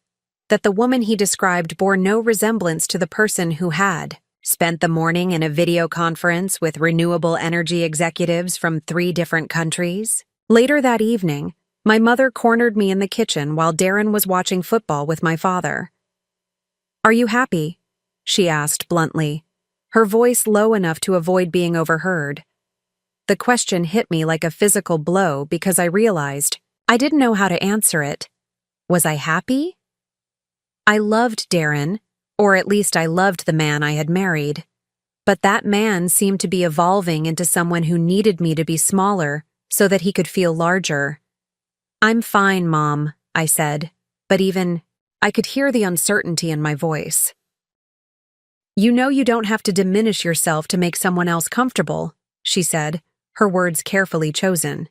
That the woman he described bore no resemblance to the person who had spent the morning in a video conference with renewable energy executives from 3 different countries. Later that evening, my mother cornered me in the kitchen while Darren was watching football with my father. Are you happy? She asked bluntly, her voice low enough to avoid being overheard. The question hit me like a physical blow because I realized I didn't know how to answer it. Was I happy? I loved Darren, or at least I loved the man I had married. But that man seemed to be evolving into someone who needed me to be smaller so that he could feel larger. I'm fine, Mom, I said, but I could hear the uncertainty in my voice. You know you don't have to diminish yourself to make someone else comfortable, she said, her words carefully chosen.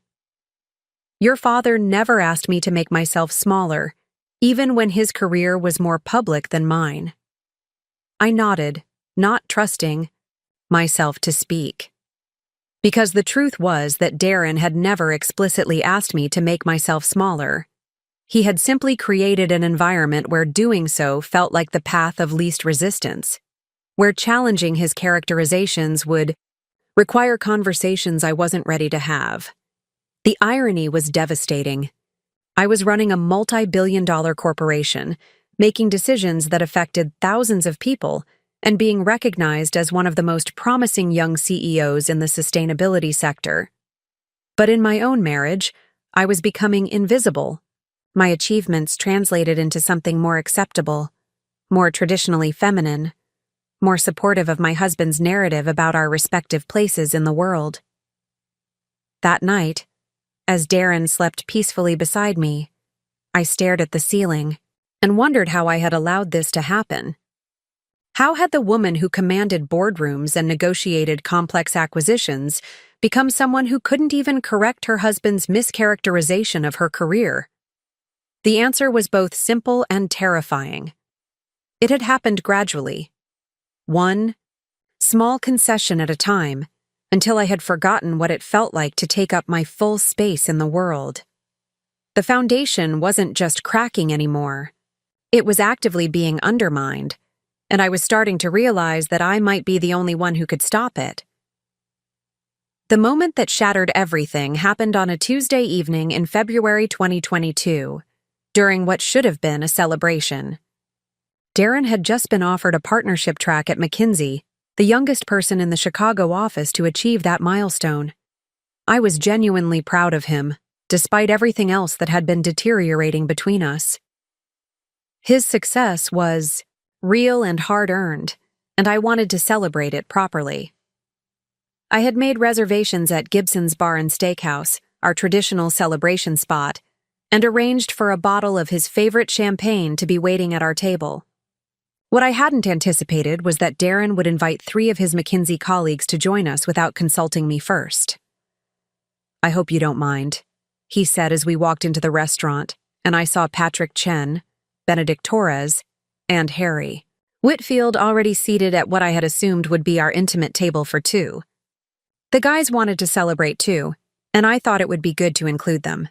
Your father never asked me to make myself smaller, even when his career was more public than mine. I nodded, not trusting myself to speak. Because the truth was that Darren had never explicitly asked me to make myself smaller. He had simply created an environment where doing so felt like the path of least resistance, where challenging his characterizations would require conversations I wasn't ready to have. The irony was devastating. I was running a multi-billion-dollar corporation, making decisions that affected thousands of people, and being recognized as one of the most promising young CEOs in the sustainability sector. But in my own marriage, I was becoming invisible. My achievements translated into something more acceptable, more traditionally feminine, more supportive of my husband's narrative about our respective places in the world. That night, as Darren slept peacefully beside me, I stared at the ceiling and wondered how I had allowed this to happen. How had the woman who commanded boardrooms and negotiated complex acquisitions become someone who couldn't even correct her husband's mischaracterization of her career? The answer was both simple and terrifying. It had happened gradually, one small concession at a time, until I had forgotten what it felt like to take up my full space in the world. The foundation wasn't just cracking anymore. It was actively being undermined, and I was starting to realize that I might be the only one who could stop it. The moment that shattered everything happened on a Tuesday evening in February 2022, during what should have been a celebration. Darren had just been offered a partnership track at McKinsey, the youngest person in the Chicago office to achieve that milestone. I was genuinely proud of him, despite everything else that had been deteriorating between us. His success was real and hard-earned, and I wanted to celebrate it properly. I had made reservations at Gibson's Bar and Steakhouse, our traditional celebration spot, and arranged for a bottle of his favorite champagne to be waiting at our table. What I hadn't anticipated was that Darren would invite 3 of his McKinsey colleagues to join us without consulting me first. "I hope you don't mind," he said as we walked into the restaurant, and I saw Patrick Chen, Benedict Torres, and Harry Whitfield already seated at what I had assumed would be our intimate table for 2. The guys wanted to celebrate too, and I thought it would be good to include them.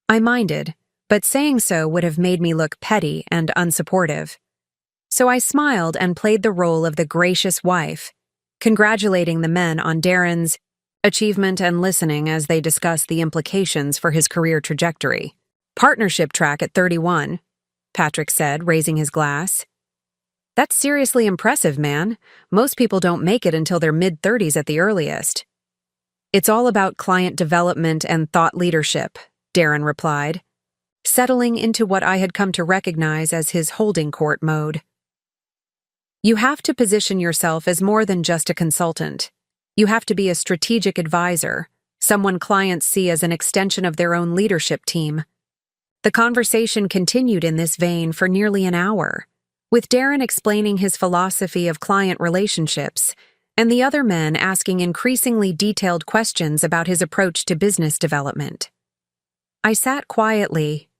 I minded, but saying so would have made me look petty and unsupportive. So I smiled and played the role of the gracious wife, congratulating the men on Darren's achievement and listening as they discussed the implications for his career trajectory. "Partnership track at 31, Patrick said, raising his glass. "That's seriously impressive, man. Most people don't make it until their mid-30s at the earliest." "It's all about client development and thought leadership," Darren replied, settling into what I had come to recognize as his holding court mode. "You have to position yourself as more than just a consultant. You have to be a strategic advisor, someone clients see as an extension of their own leadership team." The conversation continued in this vein for nearly an hour, with Darren explaining his philosophy of client relationships and the other men asking increasingly detailed questions about his approach to business development. I sat quietly,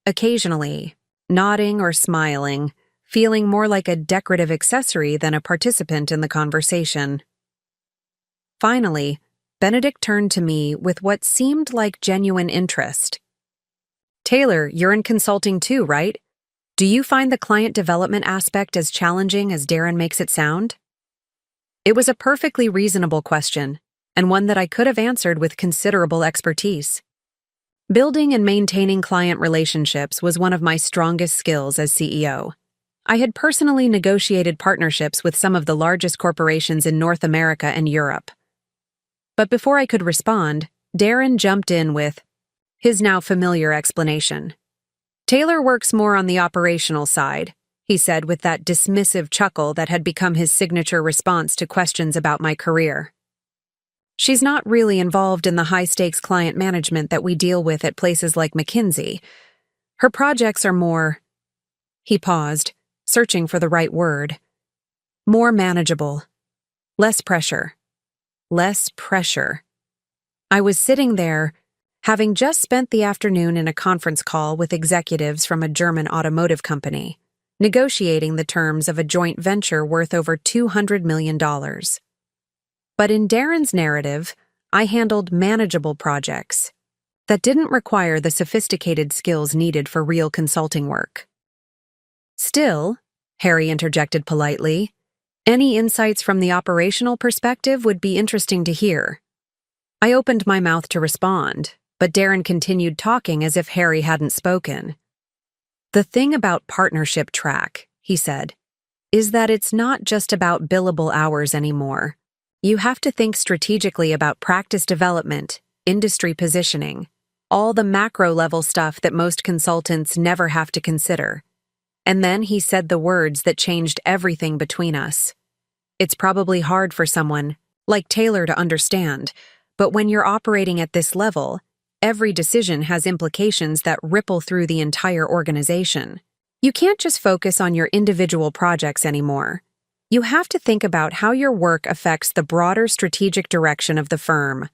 occasionally, nodding or smiling, feeling more like a decorative accessory than a participant in the conversation. Finally, Benedict turned to me with what seemed like genuine interest. "Taylor, you're in consulting too, right? Do you find the client development aspect as challenging as Darren makes it sound?" It was a perfectly reasonable question, and one that I could have answered with considerable expertise. Building and maintaining client relationships was one of my strongest skills as CEO. I had personally negotiated partnerships with some of the largest corporations in North America and Europe. But before I could respond, Darren jumped in with his now familiar explanation. "Taylor works more on the operational side," he said with that dismissive chuckle that had become his signature response to questions about my career. "She's not really involved in the high-stakes client management that we deal with at places like McKinsey. Her projects are more—" He paused, searching for the right word. "More manageable. Less pressure. Less pressure." I was sitting there, having just spent the afternoon in a conference call with executives from a German automotive company, negotiating the terms of a joint venture worth over $200 million. But in Darren's narrative, I handled manageable projects that didn't require the sophisticated skills needed for real consulting work. "Still," Harry interjected politely, "any insights from the operational perspective would be interesting to hear." I opened my mouth to respond, but Darren continued talking as if Harry hadn't spoken. "The thing about partnership track," he said, "is that it's not just about billable hours anymore. You have to think strategically about practice development, industry positioning, all the macro-level stuff that most consultants never have to consider." And then he said the words that changed everything between us. "It's probably hard for someone like Taylor to understand, but when you're operating at this level, every decision has implications that ripple through the entire organization. You can't just focus on your individual projects anymore. You have to think about how your work affects the broader strategic direction of the firm."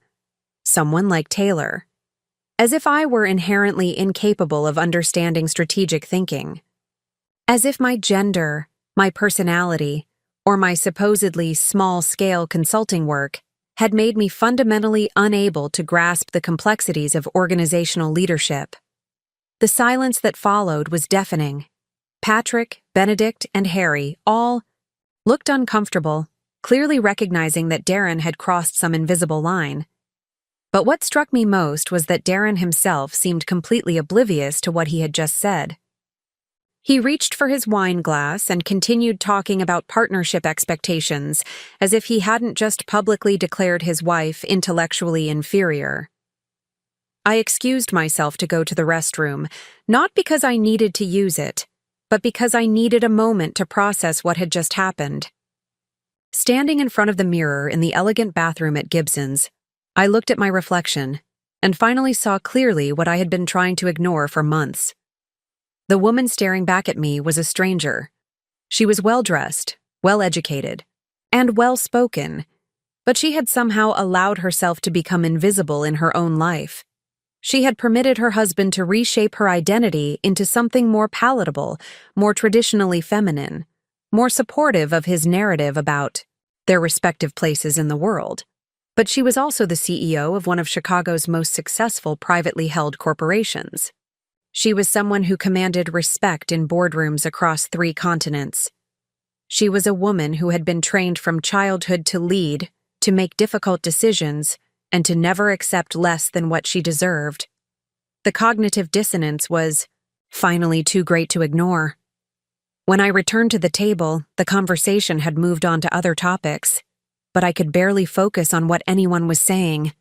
Someone like Taylor. As if I were inherently incapable of understanding strategic thinking. As if my gender, my personality, or my supposedly small-scale consulting work had made me fundamentally unable to grasp the complexities of organizational leadership. The silence that followed was deafening. Patrick, Benedict, and Harry all looked uncomfortable, clearly recognizing that Darren had crossed some invisible line. But what struck me most was that Darren himself seemed completely oblivious to what he had just said. He reached for his wine glass and continued talking about partnership expectations, as if he hadn't just publicly declared his wife intellectually inferior. I excused myself to go to the restroom, not because I needed to use it, but because I needed a moment to process what had just happened. Standing in front of the mirror in the elegant bathroom at Gibson's, I looked at my reflection and finally saw clearly what I had been trying to ignore for months. The woman staring back at me was a stranger. She was well-dressed, well-educated, and well-spoken, but she had somehow allowed herself to become invisible in her own life. She had permitted her husband to reshape her identity into something more palatable, more traditionally feminine, more supportive of his narrative about their respective places in the world. But she was also the CEO of one of Chicago's most successful privately held corporations. She was someone who commanded respect in boardrooms across 3 continents. She was a woman who had been trained from childhood to lead, to make difficult decisions, and to never accept less than what she deserved. The cognitive dissonance was finally too great to ignore. When I returned to the table, the conversation had moved on to other topics, but I could barely focus on what anyone was saying.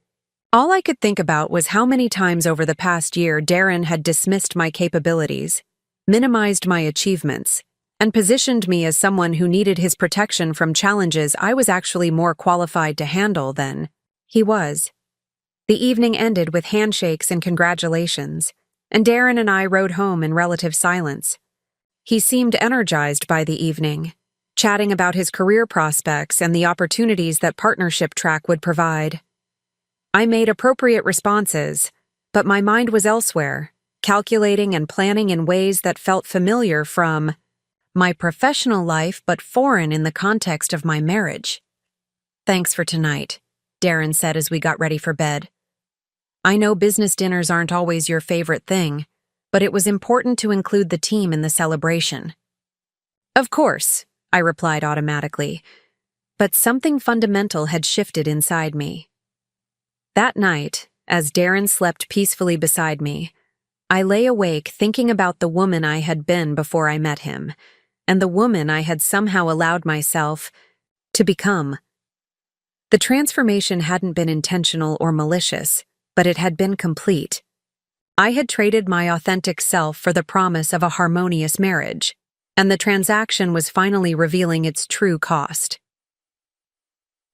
All I could think about was how many times over the past year Darren had dismissed my capabilities, minimized my achievements, and positioned me as someone who needed his protection from challenges I was actually more qualified to handle than he was. The evening ended with handshakes and congratulations, and Darren and I rode home in relative silence. He seemed energized by the evening, chatting about his career prospects and the opportunities that partnership track would provide. I made appropriate responses, but my mind was elsewhere, calculating and planning in ways that felt familiar from my professional life but foreign in the context of my marriage. "Thanks for tonight," Darren said as we got ready for bed. "I know business dinners aren't always your favorite thing, but it was important to include the team in the celebration." "Of course," I replied automatically, but something fundamental had shifted inside me. That night, as Darren slept peacefully beside me, I lay awake thinking about the woman I had been before I met him, and the woman I had somehow allowed myself to become. The transformation hadn't been intentional or malicious, but it had been complete. I had traded my authentic self for the promise of a harmonious marriage, and the transaction was finally revealing its true cost.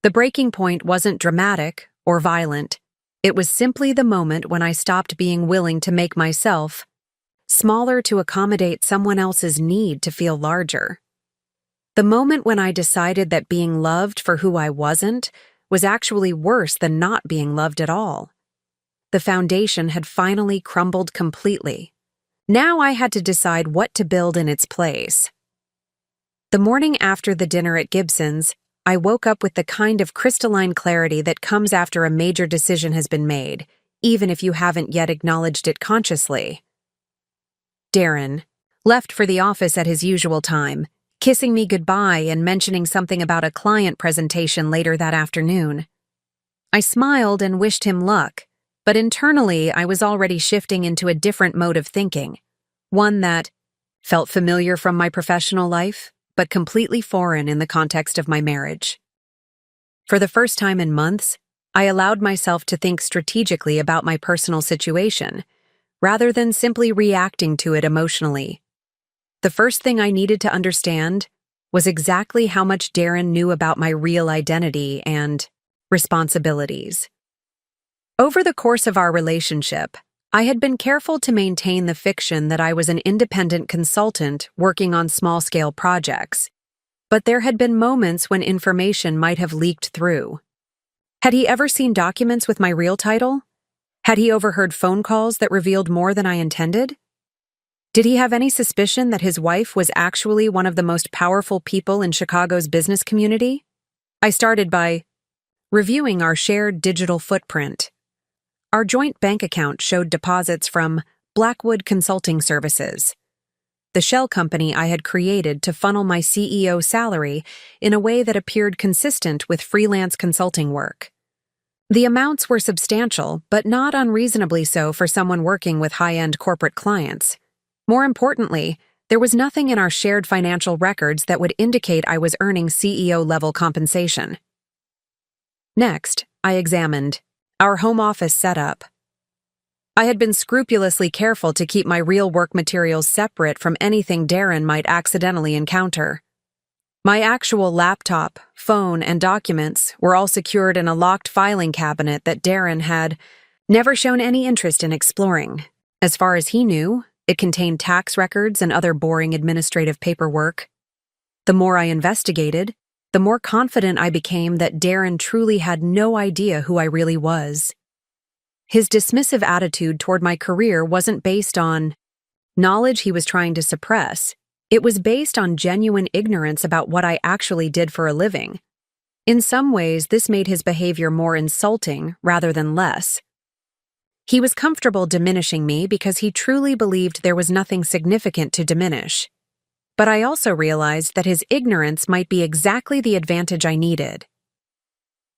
The breaking point wasn't dramatic or violent. It was simply the moment when I stopped being willing to make myself smaller to accommodate someone else's need to feel larger. The moment when I decided that being loved for who I wasn't was actually worse than not being loved at all. The foundation had finally crumbled completely. Now I had to decide what to build in its place. The morning after the dinner at Gibson's, I woke up with the kind of crystalline clarity that comes after a major decision has been made, even if you haven't yet acknowledged it consciously. Darren left for the office at his usual time, kissing me goodbye and mentioning something about a client presentation later that afternoon. I smiled and wished him luck, but internally I was already shifting into a different mode of thinking, one that felt familiar from my professional life, but completely foreign in the context of my marriage. For the first time in months, I allowed myself to think strategically about my personal situation, rather than simply reacting to it emotionally. The first thing I needed to understand was exactly how much Darren knew about my real identity and responsibilities. Over the course of our relationship, I had been careful to maintain the fiction that I was an independent consultant working on small-scale projects, but there had been moments when information might have leaked through. Had he ever seen documents with my real title? Had he overheard phone calls that revealed more than I intended? Did he have any suspicion that his wife was actually one of the most powerful people in Chicago's business community? I started by reviewing our shared digital footprint. Our joint bank account showed deposits from Blackwood Consulting Services, the shell company I had created to funnel my CEO salary in a way that appeared consistent with freelance consulting work. The amounts were substantial, but not unreasonably so for someone working with high-end corporate clients. More importantly, there was nothing in our shared financial records that would indicate I was earning CEO-level compensation. Next, I examined our home office setup. I had been scrupulously careful to keep my real work materials separate from anything Darren might accidentally encounter. My actual laptop, phone, and documents were all secured in a locked filing cabinet that Darren had never shown any interest in exploring. As far as he knew, it contained tax records and other boring administrative paperwork. The more I investigated, the more confident I became that Darren truly had no idea who I really was. His dismissive attitude toward my career wasn't based on knowledge he was trying to suppress. It was based on genuine ignorance about what I actually did for a living. In some ways, this made his behavior more insulting rather than less. He was comfortable diminishing me because he truly believed there was nothing significant to diminish. But I also realized that his ignorance might be exactly the advantage I needed.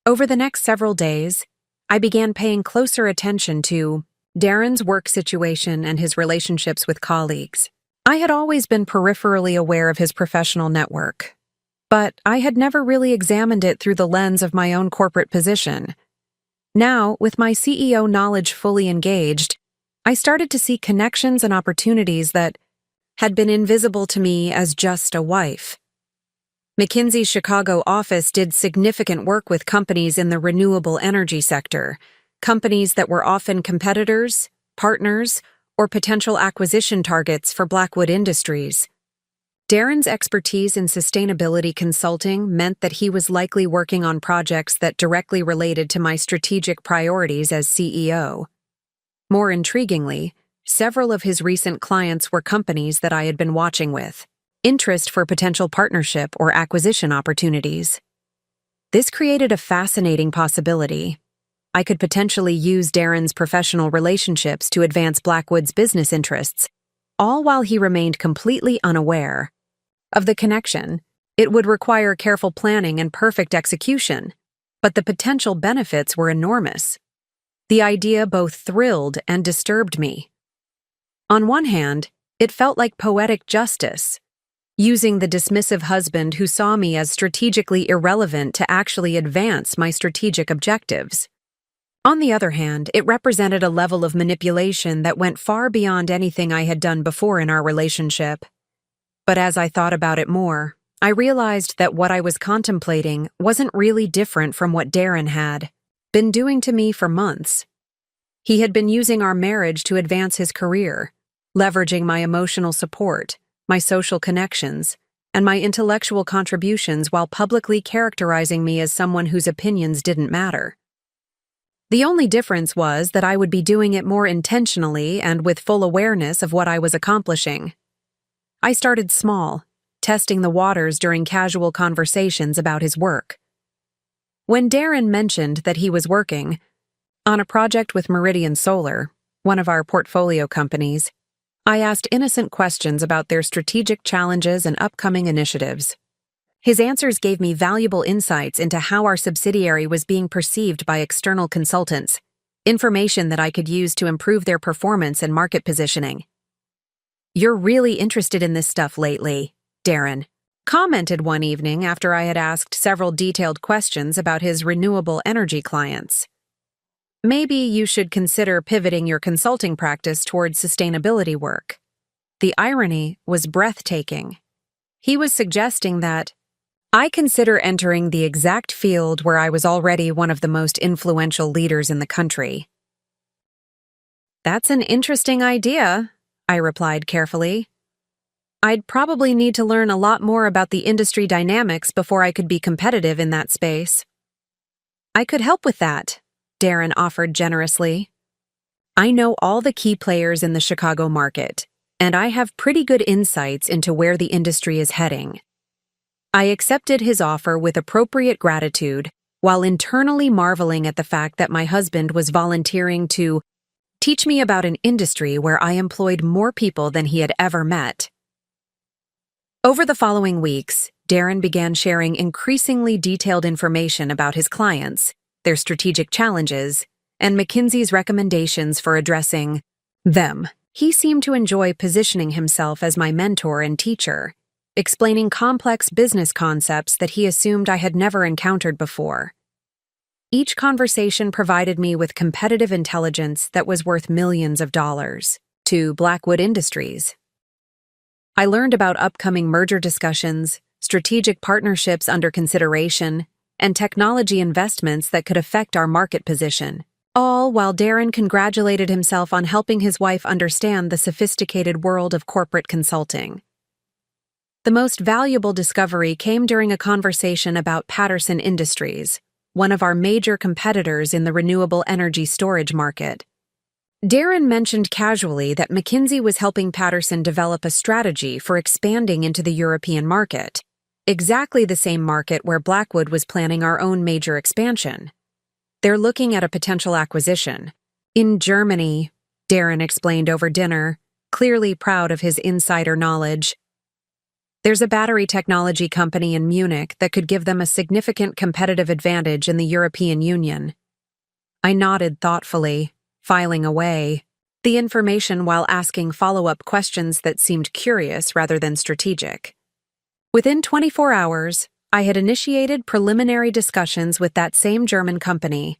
Over the next several days, I began paying closer attention to Darren's work situation and his relationships with colleagues. I had always been peripherally aware of his professional network, but I had never really examined it through the lens of my own corporate position. Now, with my CEO knowledge fully engaged, I started to see connections and opportunities that had been invisible to me as just a wife. McKinsey's Chicago office did significant work with companies in the renewable energy sector, companies that were often competitors, partners, or potential acquisition targets for Blackwood Industries. Darren's expertise in sustainability consulting meant that he was likely working on projects that directly related to my strategic priorities as CEO. More intriguingly, several of his recent clients were companies that I had been watching with interest for potential partnership or acquisition opportunities. This created a fascinating possibility. I could potentially use Darren's professional relationships to advance Blackwood's business interests, all while he remained completely unaware of the connection. It would require careful planning and perfect execution, but the potential benefits were enormous. The idea both thrilled and disturbed me. On one hand, it felt like poetic justice, using the dismissive husband who saw me as strategically irrelevant to actually advance my strategic objectives. On the other hand, it represented a level of manipulation that went far beyond anything I had done before in our relationship. But as I thought about it more, I realized that what I was contemplating wasn't really different from what Darren had been doing to me for months. He had been using our marriage to advance his career, leveraging my emotional support, my social connections, and my intellectual contributions while publicly characterizing me as someone whose opinions didn't matter. The only difference was that I would be doing it more intentionally and with full awareness of what I was accomplishing. I started small, testing the waters during casual conversations about his work. When Darren mentioned that he was working on a project with Meridian Solar, one of our portfolio companies, I asked innocent questions about their strategic challenges and upcoming initiatives. His answers gave me valuable insights into how our subsidiary was being perceived by external consultants, information that I could use to improve their performance and market positioning. "You're really interested in this stuff lately," Darren commented one evening after I had asked several detailed questions about his renewable energy clients. "Maybe you should consider pivoting your consulting practice towards sustainability work." The irony was breathtaking. He was suggesting that I consider entering the exact field where I was already one of the most influential leaders in the country. "That's an interesting idea," I replied carefully. "I'd probably need to learn a lot more about the industry dynamics before I could be competitive in that space." "I could help with that," Darren offered generously. "I know all the key players in the Chicago market, and I have pretty good insights into where the industry is heading." I accepted his offer with appropriate gratitude, while internally marveling at the fact that my husband was volunteering to teach me about an industry where I employed more people than he had ever met. Over the following weeks, Darren began sharing increasingly detailed information about his clients, their strategic challenges, and McKinsey's recommendations for addressing them. He seemed to enjoy positioning himself as my mentor and teacher, explaining complex business concepts that he assumed I had never encountered before. Each conversation provided me with competitive intelligence that was worth millions of dollars to Blackwood Industries. I learned about upcoming merger discussions, strategic partnerships under consideration, and technology investments that could affect our market position, all while Darren congratulated himself on helping his wife understand the sophisticated world of corporate consulting. The most valuable discovery came during a conversation about Patterson Industries, one of our major competitors in the renewable energy storage market. Darren mentioned casually that McKinsey was helping Patterson develop a strategy for expanding into the European market, exactly the same market where Blackwood was planning our own major expansion. They're looking at a potential acquisition. In Germany, Darren explained over dinner, clearly proud of his insider knowledge. There's a battery technology company in Munich that could give them a significant competitive advantage in the European Union. I nodded thoughtfully, filing away the information while asking follow-up questions that seemed curious rather than strategic. Within 24 hours, I had initiated preliminary discussions with that same German company,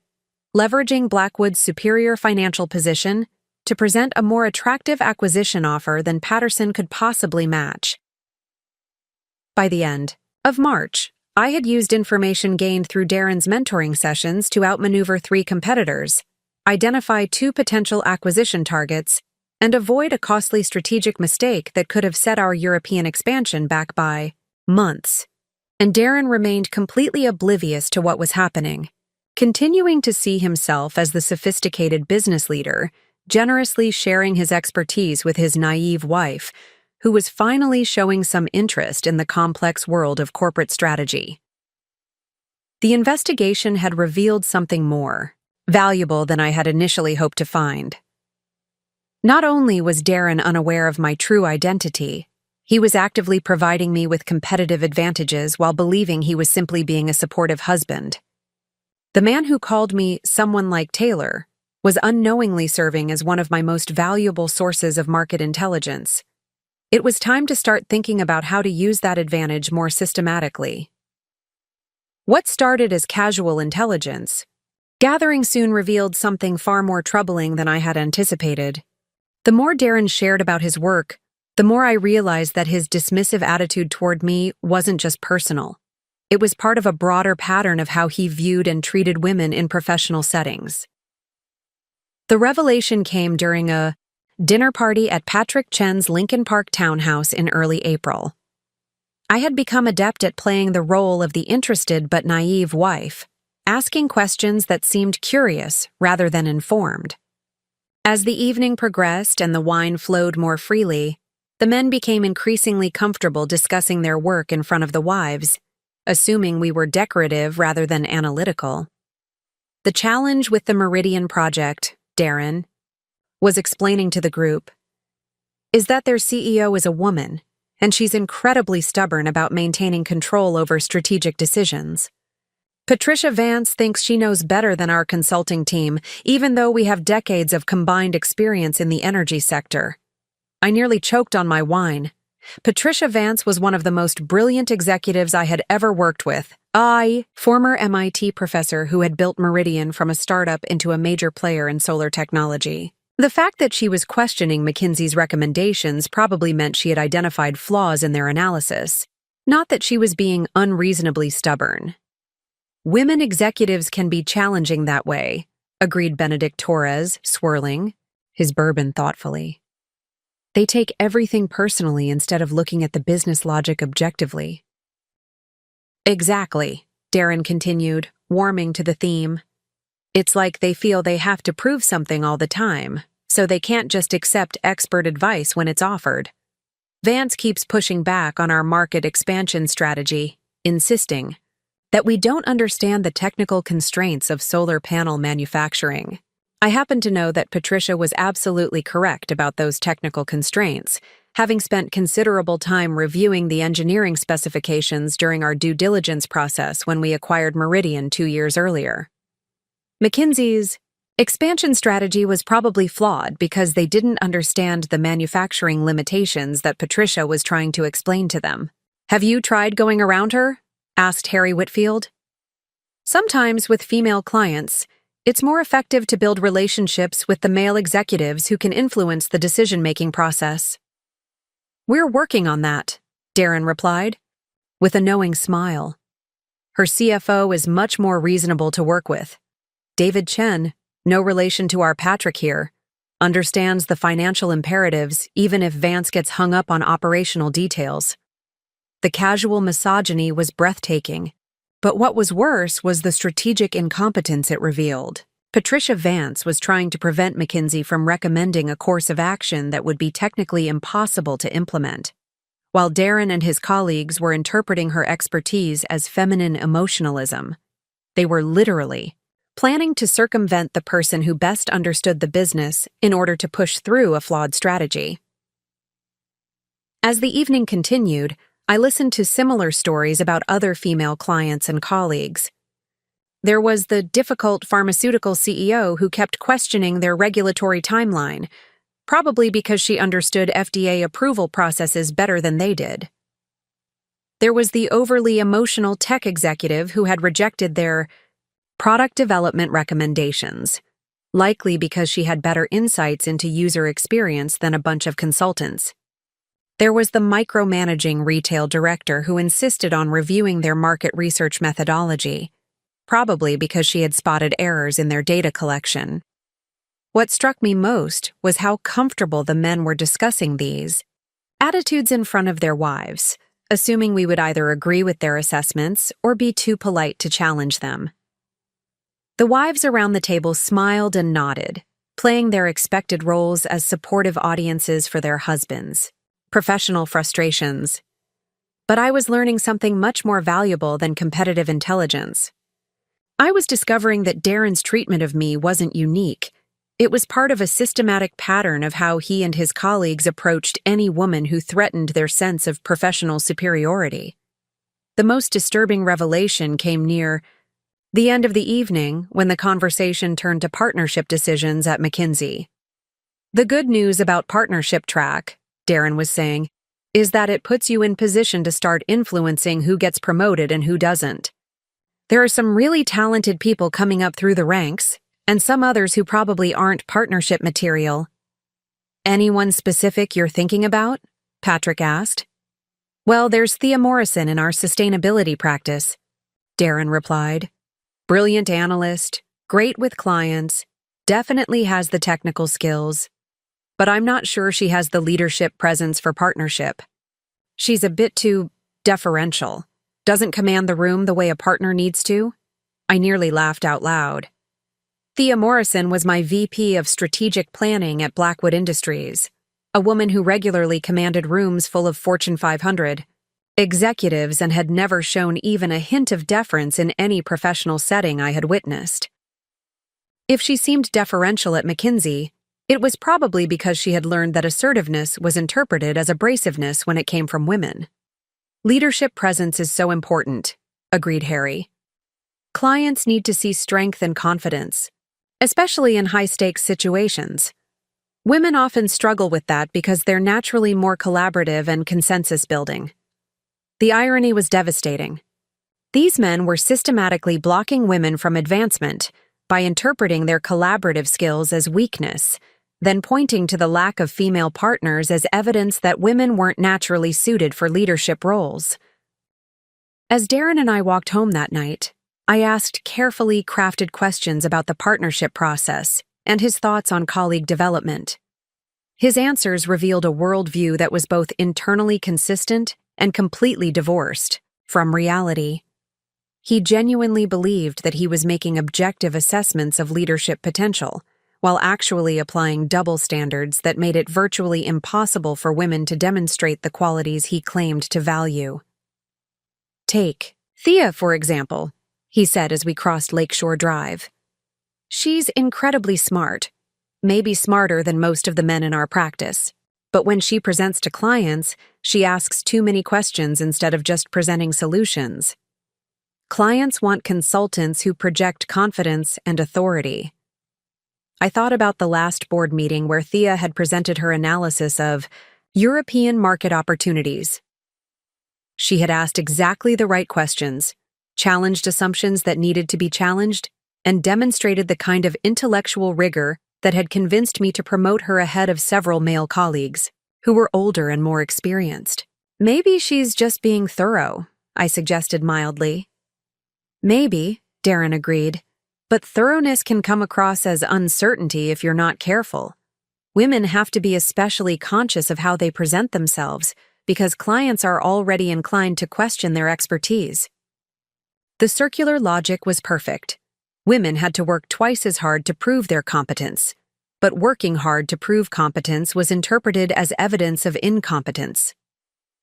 leveraging Blackwood's superior financial position to present a more attractive acquisition offer than Patterson could possibly match. By the end of March, I had used information gained through Darren's mentoring sessions to outmaneuver 3 competitors, identify 2 potential acquisition targets, and avoid a costly strategic mistake that could have set our European expansion back by months. And Darren remained completely oblivious to what was happening, continuing to see himself as the sophisticated business leader, generously sharing his expertise with his naive wife, who was finally showing some interest in the complex world of corporate strategy. The investigation had revealed something more valuable than I had initially hoped to find. Not only was Darren unaware of my true identity, he was actively providing me with competitive advantages while believing he was simply being a supportive husband. The man who called me someone like Taylor was unknowingly serving as one of my most valuable sources of market intelligence. It was time to start thinking about how to use that advantage more systematically. What started as casual intelligence, gathering soon revealed something far more troubling than I had anticipated. The more Darren shared about his work, the more I realized that his dismissive attitude toward me wasn't just personal. It was part of a broader pattern of how he viewed and treated women in professional settings. The revelation came during a dinner party at Patrick Chen's Lincoln Park townhouse in early April. I had become adept at playing the role of the interested but naive wife, asking questions that seemed curious rather than informed. As the evening progressed and the wine flowed more freely, the men became increasingly comfortable discussing their work in front of the wives, assuming we were decorative rather than analytical. The challenge with the Meridian project, Darren was explaining to the group, is that their CEO is a woman, and she's incredibly stubborn about maintaining control over strategic decisions. Patricia Vance thinks she knows better than our consulting team, even though we have decades of combined experience in the energy sector. I nearly choked on my wine. Patricia Vance was one of the most brilliant executives I had ever worked with. Former MIT professor who had built Meridian from a startup into a major player in solar technology. The fact that she was questioning McKinsey's recommendations probably meant she had identified flaws in their analysis, not that she was being unreasonably stubborn. Women executives can be challenging that way, agreed Benedict Torres, swirling his bourbon thoughtfully. They take everything personally instead of looking at the business logic objectively. Exactly, Darren continued, warming to the theme. It's like they feel they have to prove something all the time, so they can't just accept expert advice when it's offered. Vance keeps pushing back on our market expansion strategy, insisting that we don't understand the technical constraints of solar panel manufacturing. I happen to know that Patricia was absolutely correct about those technical constraints, having spent considerable time reviewing the engineering specifications during our due diligence process when we acquired Meridian 2 years earlier. McKinsey's expansion strategy was probably flawed because they didn't understand the manufacturing limitations that Patricia was trying to explain to them. Have you tried going around her? Asked Harry Whitfield. Sometimes with female clients, it's more effective to build relationships with the male executives who can influence the decision-making process. We're working on that, Darren replied, with a knowing smile. Her CFO is much more reasonable to work with. David Chen, no relation to our Patrick here, understands the financial imperatives even if Vance gets hung up on operational details. The casual misogyny was breathtaking, but what was worse was the strategic incompetence it revealed. Patricia Vance was trying to prevent McKinsey from recommending a course of action that would be technically impossible to implement, while Darren and his colleagues were interpreting her expertise as feminine emotionalism. They were literally planning to circumvent the person who best understood the business in order to push through a flawed strategy. As the evening continued, I listened to similar stories about other female clients and colleagues. There was the difficult pharmaceutical CEO who kept questioning their regulatory timeline, probably because she understood FDA approval processes better than they did. There was the overly emotional tech executive who had rejected their product development recommendations, likely because she had better insights into user experience than a bunch of consultants. There was the micromanaging retail director who insisted on reviewing their market research methodology, probably because she had spotted errors in their data collection. What struck me most was how comfortable the men were discussing these attitudes in front of their wives, assuming we would either agree with their assessments or be too polite to challenge them. The wives around the table smiled and nodded, playing their expected roles as supportive audiences for their husbands, professional frustrations. But I was learning something much more valuable than competitive intelligence. I was discovering that Darren's treatment of me wasn't unique. It was part of a systematic pattern of how he and his colleagues approached any woman who threatened their sense of professional superiority. The most disturbing revelation came near the end of the evening when the conversation turned to partnership decisions at McKinsey. The good news about partnership track, Darren was saying, is that it puts you in position to start influencing who gets promoted and who doesn't. There are some really talented people coming up through the ranks, and some others who probably aren't partnership material. Anyone specific you're thinking about? Patrick asked. Well, there's Thea Morrison in our sustainability practice, Darren replied. Brilliant analyst, great with clients, definitely has the technical skills, but I'm not sure she has the leadership presence for partnership. She's a bit too deferential, doesn't command the room the way a partner needs to. I nearly laughed out loud. Thea Morrison was my VP of Strategic Planning at Blackwood Industries, a woman who regularly commanded rooms full of Fortune 500 executives and had never shown even a hint of deference in any professional setting I had witnessed. If she seemed deferential at McKinsey, it was probably because she had learned that assertiveness was interpreted as abrasiveness when it came from women. Leadership presence is so important, agreed Harry. Clients need to see strength and confidence, especially in high-stakes situations. Women often struggle with that because they're naturally more collaborative and consensus-building. The irony was devastating. These men were systematically blocking women from advancement by interpreting their collaborative skills as weakness, then pointing to the lack of female partners as evidence that women weren't naturally suited for leadership roles. As Darren and I walked home that night, I asked carefully crafted questions about the partnership process and his thoughts on colleague development. His answers revealed a worldview that was both internally consistent and completely divorced from reality. He genuinely believed that he was making objective assessments of leadership potential, while actually applying double standards that made it virtually impossible for women to demonstrate the qualities he claimed to value. Take Thea, for example, he said as we crossed Lakeshore Drive. She's incredibly smart, maybe smarter than most of the men in our practice. But when she presents to clients, she asks too many questions instead of just presenting solutions. Clients want consultants who project confidence and authority. I thought about the last board meeting where Thea had presented her analysis of European market opportunities. She had asked exactly the right questions, challenged assumptions that needed to be challenged, and demonstrated the kind of intellectual rigor that had convinced me to promote her ahead of several male colleagues, who were older and more experienced. "Maybe she's just being thorough," I suggested mildly. "Maybe," Darren agreed, "but thoroughness can come across as uncertainty if you're not careful. Women have to be especially conscious of how they present themselves because clients are already inclined to question their expertise." The circular logic was perfect. Women had to work twice as hard to prove their competence, but working hard to prove competence was interpreted as evidence of incompetence.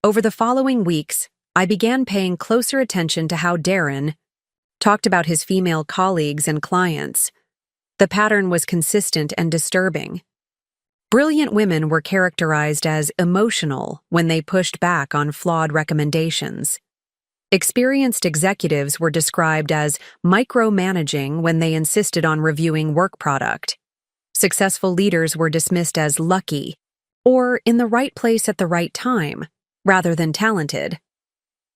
Over the following weeks, I began paying closer attention to how Darren talked about his female colleagues and clients. The pattern was consistent and disturbing. Brilliant women were characterized as emotional when they pushed back on flawed recommendations. Experienced executives were described as micromanaging when they insisted on reviewing work product. Successful leaders were dismissed as lucky or in the right place at the right time, rather than talented.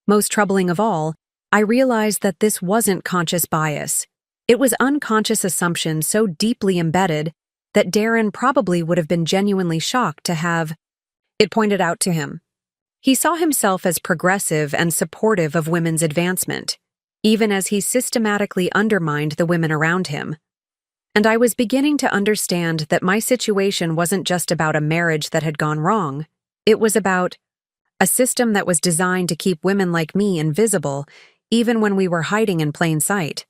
Most troubling of all, I realized that this wasn't conscious bias. It was unconscious assumption so deeply embedded that Darren probably would have been genuinely shocked to have it pointed out to him. He saw himself as progressive and supportive of women's advancement, even as he systematically undermined the women around him. And I was beginning to understand that my situation wasn't just about a marriage that had gone wrong. It was about a system that was designed to keep women like me invisible, even when we were hiding in plain sight.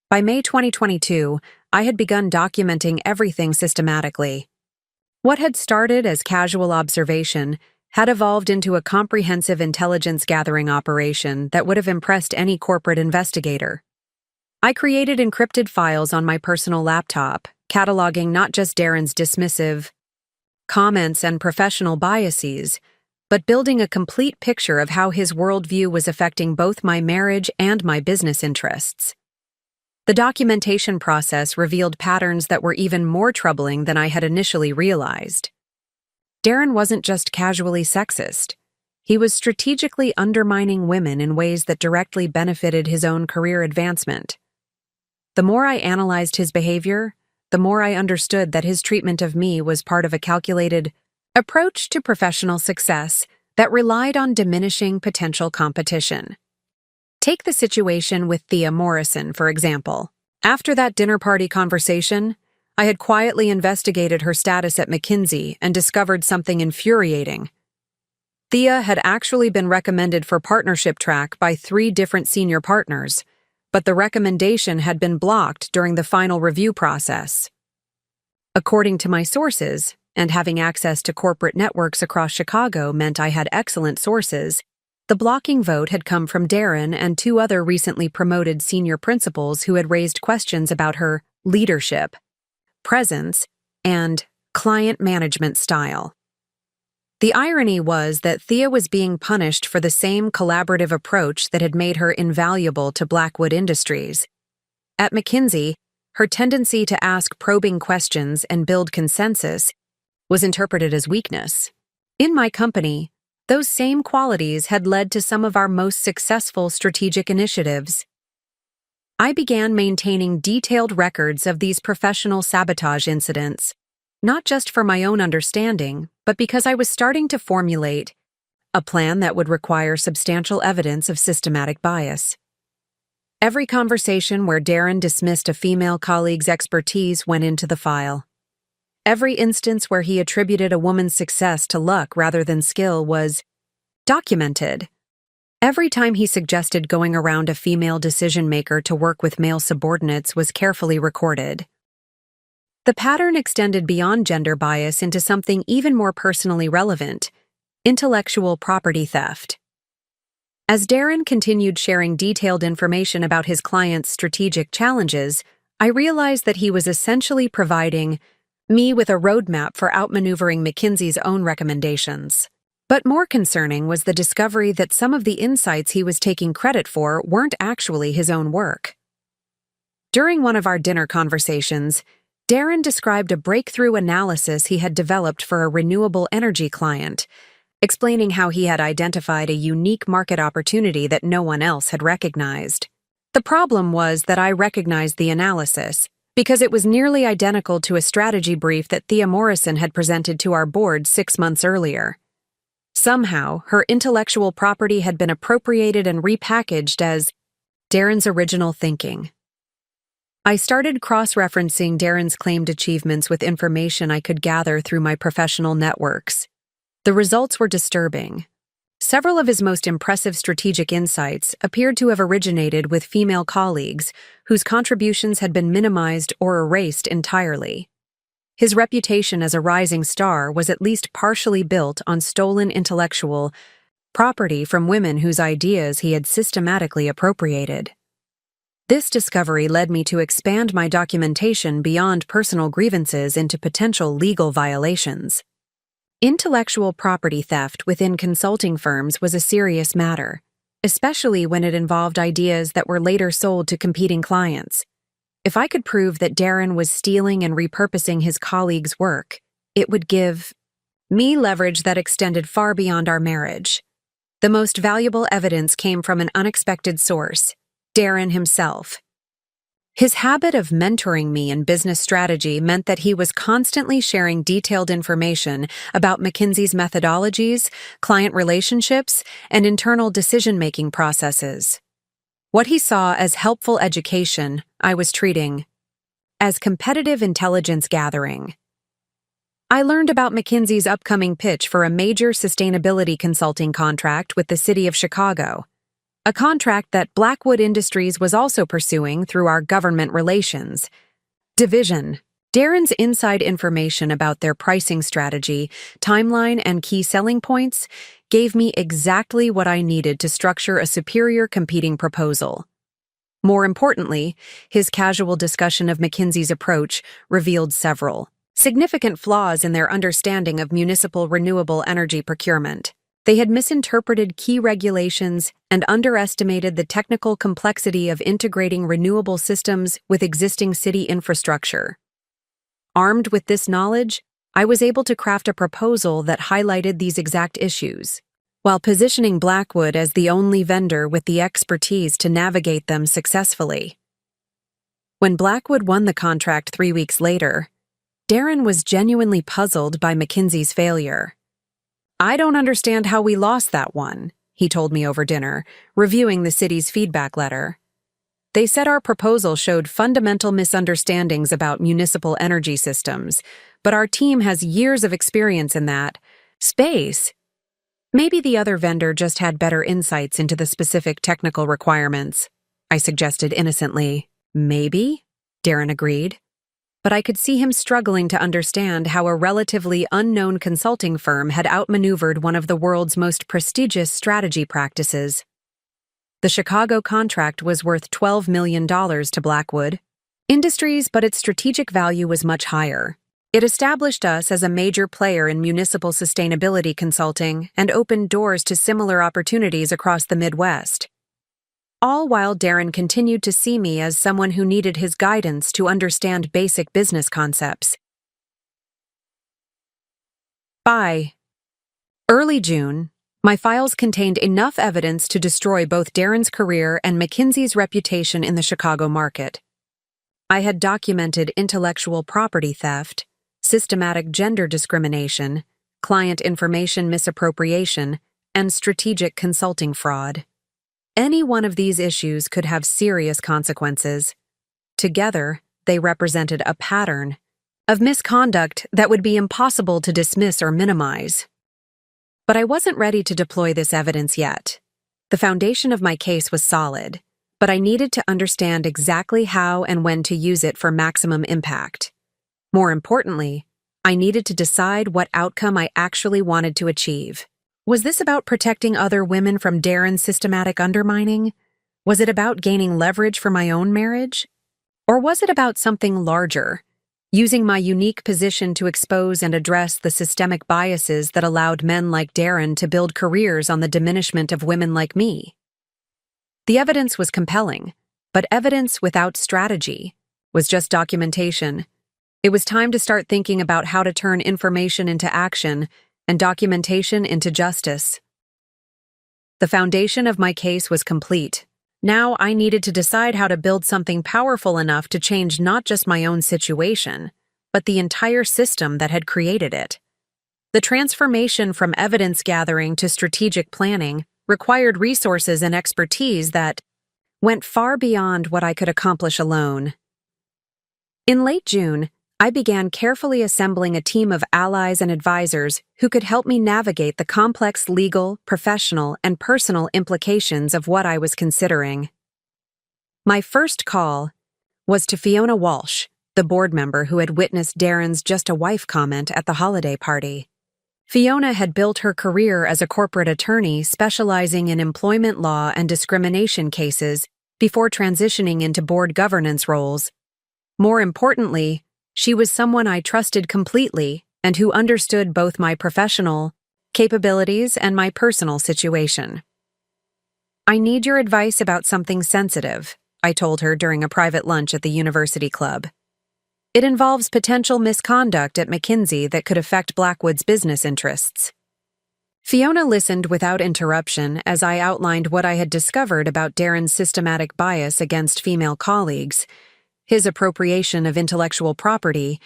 By May 2022, I had begun documenting everything systematically. What had started as casual observation had evolved into a comprehensive intelligence-gathering operation that would have impressed any corporate investigator. I created encrypted files on my personal laptop, cataloging not just Darren's dismissive comments and professional biases, but building a complete picture of how his worldview was affecting both my marriage and my business interests. The documentation process revealed patterns that were even more troubling than I had initially realized. Darren wasn't just casually sexist. He was strategically undermining women in ways that directly benefited his own career advancement. The more I analyzed his behavior, the more I understood that his treatment of me was part of a calculated approach to professional success that relied on diminishing potential competition. Take the situation with Thea Morrison, for example. After that dinner party conversation, I had quietly investigated her status at McKinsey and discovered something infuriating. Thea had actually been recommended for partnership track by 3 different senior partners, but the recommendation had been blocked during the final review process. According to my sources, and having access to corporate networks across Chicago meant I had excellent sources, the blocking vote had come from Darren and 2 other recently promoted senior principals who had raised questions about her leadership, presence, and client management style. The irony was that Thea was being punished for the same collaborative approach that had made her invaluable to Blackwood Industries. At McKinsey, her tendency to ask probing questions and build consensus was interpreted as weakness. In my company, those same qualities had led to some of our most successful strategic initiatives. I began maintaining detailed records of these professional sabotage incidents, not just for my own understanding, but because I was starting to formulate a plan that would require substantial evidence of systematic bias. Every conversation where Darren dismissed a female colleague's expertise went into the file. Every instance where he attributed a woman's success to luck rather than skill was documented. Every time he suggested going around a female decision-maker to work with male subordinates was carefully recorded. The pattern extended beyond gender bias into something even more personally relevant: intellectual property theft. As Darren continued sharing detailed information about his clients' strategic challenges, I realized that he was essentially providing me with a roadmap for outmaneuvering McKinsey's own recommendations. But more concerning was the discovery that some of the insights he was taking credit for weren't actually his own work. During one of our dinner conversations, Darren described a breakthrough analysis he had developed for a renewable energy client, explaining how he had identified a unique market opportunity that no one else had recognized. The problem was that I recognized the analysis, because it was nearly identical to a strategy brief that Thea Morrison had presented to our board 6 months earlier. Somehow, her intellectual property had been appropriated and repackaged as Darren's original thinking. I started cross-referencing Darren's claimed achievements with information I could gather through my professional networks. The results were disturbing. Several of his most impressive strategic insights appeared to have originated with female colleagues whose contributions had been minimized or erased entirely. His reputation as a rising star was at least partially built on stolen intellectual property from women whose ideas he had systematically appropriated. This discovery led me to expand my documentation beyond personal grievances into potential legal violations. Intellectual property theft within consulting firms was a serious matter, especially when it involved ideas that were later sold to competing clients. If I could prove that Darren was stealing and repurposing his colleagues' work, it would give me leverage that extended far beyond our marriage. The most valuable evidence came from an unexpected source, Darren himself. His habit of mentoring me in business strategy meant that he was constantly sharing detailed information about McKinsey's methodologies, client relationships, and internal decision-making processes. What he saw as helpful education, I was treating as competitive intelligence gathering. I learned about McKinsey's upcoming pitch for a major sustainability consulting contract with the city of Chicago, a contract that Blackwood Industries was also pursuing through our government relations division. Darren's inside information about their pricing strategy, timeline, and key selling points gave me exactly what I needed to structure a superior competing proposal. More importantly, his casual discussion of McKinsey's approach revealed several significant flaws in their understanding of municipal renewable energy procurement. They had misinterpreted key regulations and underestimated the technical complexity of integrating renewable systems with existing city infrastructure. Armed with this knowledge, I was able to craft a proposal that highlighted these exact issues, while positioning Blackwood as the only vendor with the expertise to navigate them successfully. When Blackwood won the contract 3 weeks later, Darren was genuinely puzzled by McKinsey's failure. "I don't understand how we lost that one," he told me over dinner, reviewing the city's feedback letter. "They said our proposal showed fundamental misunderstandings about municipal energy systems, but our team has years of experience in that space. Maybe the other vendor just had better insights into the specific technical requirements," I suggested innocently. "Maybe," Darren agreed. But I could see him struggling to understand how a relatively unknown consulting firm had outmaneuvered one of the world's most prestigious strategy practices. The Chicago contract was worth $12 million to Blackwood Industries, but its strategic value was much higher. It established us as a major player in municipal sustainability consulting and opened doors to similar opportunities across the Midwest. All while Darren continued to see me as someone who needed his guidance to understand basic business concepts. By early June, my files contained enough evidence to destroy both Darren's career and McKinsey's reputation in the Chicago market. I had documented intellectual property theft, systematic gender discrimination, client information misappropriation, and strategic consulting fraud. Any one of these issues could have serious consequences. Together, they represented a pattern of misconduct that would be impossible to dismiss or minimize. But I wasn't ready to deploy this evidence yet. The foundation of my case was solid, but I needed to understand exactly how and when to use it for maximum impact. More importantly, I needed to decide what outcome I actually wanted to achieve. Was this about protecting other women from Darren's systematic undermining? Was it about gaining leverage for my own marriage? Or was it about something larger, using my unique position to expose and address the systemic biases that allowed men like Darren to build careers on the diminishment of women like me? The evidence was compelling, but evidence without strategy was just documentation. It was time to start thinking about how to turn information into action and documentation into justice. The foundation of my case was complete. Now I needed to decide how to build something powerful enough to change not just my own situation, but the entire system that had created it. The transformation from evidence gathering to strategic planning required resources and expertise that went far beyond what I could accomplish alone. In late June, I began carefully assembling a team of allies and advisors who could help me navigate the complex legal, professional, and personal implications of what I was considering. My first call was to Fiona Walsh, the board member who had witnessed Darren's "just a wife" comment at the holiday party. Fiona had built her career as a corporate attorney specializing in employment law and discrimination cases before transitioning into board governance roles. More importantly, she was someone I trusted completely and who understood both my professional capabilities and my personal situation. "I need your advice about something sensitive," I told her during a private lunch at the university club. "It involves potential misconduct at McKinsey that could affect Blackwood's business interests." Fiona listened without interruption as I outlined what I had discovered about Darren's systematic bias against female colleagues, his appropriation of intellectual property,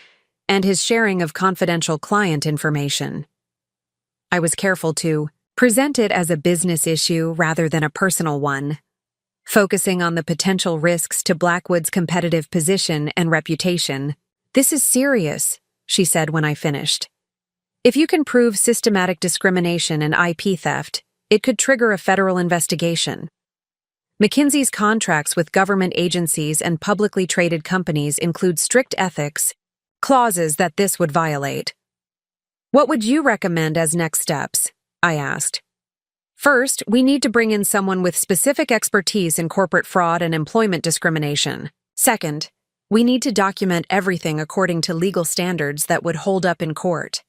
and his sharing of confidential client information. I was careful to present it as a business issue rather than a personal one, focusing on the potential risks to Blackwood's competitive position and reputation. "This is serious," she said when I finished. "If you can prove systematic discrimination and IP theft, it could trigger a federal investigation. McKinsey's contracts with government agencies and publicly traded companies include strict ethics clauses that this would violate." "What would you recommend as next steps?" I asked. "First, we need to bring in someone with specific expertise in corporate fraud and employment discrimination. Second, we need to document everything according to legal standards that would hold up in court.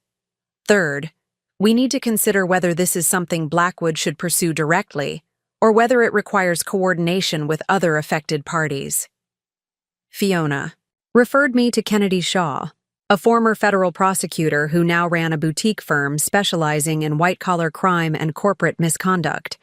Third, we need to consider whether this is something Blackwood should pursue directly, or whether it requires coordination with other affected parties." Fiona referred me to Kennedy Shaw, a former federal prosecutor who now ran a boutique firm specializing in white-collar crime and corporate misconduct.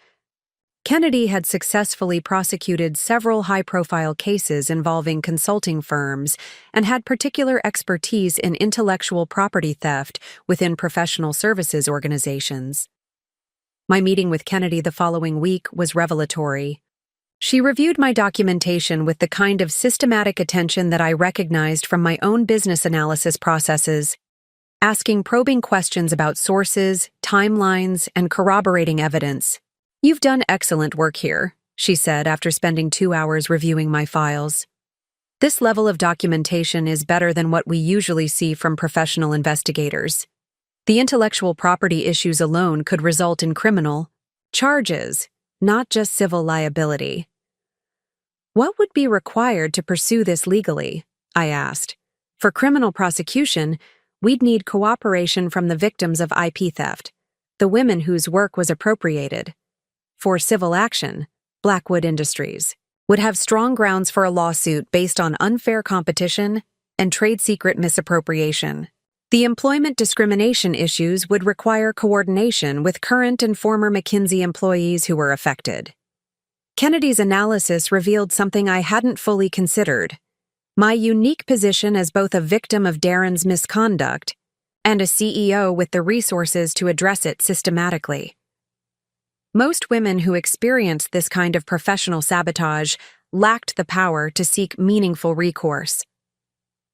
Kennedy had successfully prosecuted several high-profile cases involving consulting firms and had particular expertise in intellectual property theft within professional services organizations. My meeting with Kennedy the following week was revelatory. She reviewed my documentation with the kind of systematic attention that I recognized from my own business analysis processes, asking probing questions about sources, timelines, and corroborating evidence. "You've done excellent work here," she said after spending 2 hours reviewing my files. "This level of documentation is better than what we usually see from professional investigators. The intellectual property issues alone could result in criminal charges, not just civil liability." "What would be required to pursue this legally?" I asked. "For criminal prosecution, we'd need cooperation from the victims of IP theft, the women whose work was appropriated. For civil action, Blackwood Industries would have strong grounds for a lawsuit based on unfair competition and trade secret misappropriation. The employment discrimination issues would require coordination with current and former McKinsey employees who were affected." Kennedy's analysis revealed something I hadn't fully considered: my unique position as both a victim of Darren's misconduct and a CEO with the resources to address it systematically. Most women who experienced this kind of professional sabotage lacked the power to seek meaningful recourse.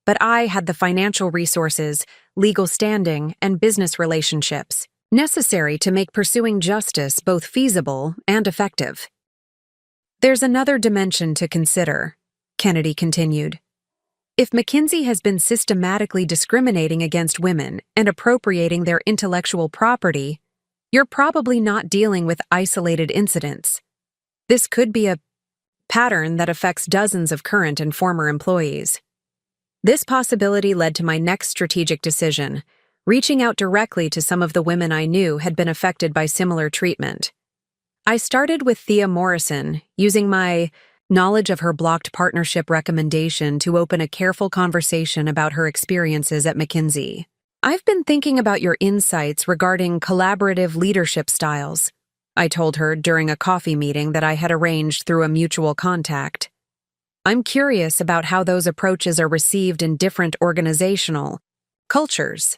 But I had the financial resources, legal standing, and business relationships necessary to make pursuing justice both feasible and effective. "There's another dimension to consider," Kennedy continued. "If McKinsey has been systematically discriminating against women and appropriating their intellectual property, you're probably not dealing with isolated incidents. This could be a pattern that affects dozens of current and former employees." This possibility led to my next strategic decision, reaching out directly to some of the women I knew had been affected by similar treatment. I started with Thea Morrison, using my knowledge of her blocked partnership recommendation to open a careful conversation about her experiences at McKinsey. I've been thinking about your insights regarding collaborative leadership styles, I told her during a coffee meeting that I had arranged through a mutual contact. I'm curious about how those approaches are received in different organizational cultures.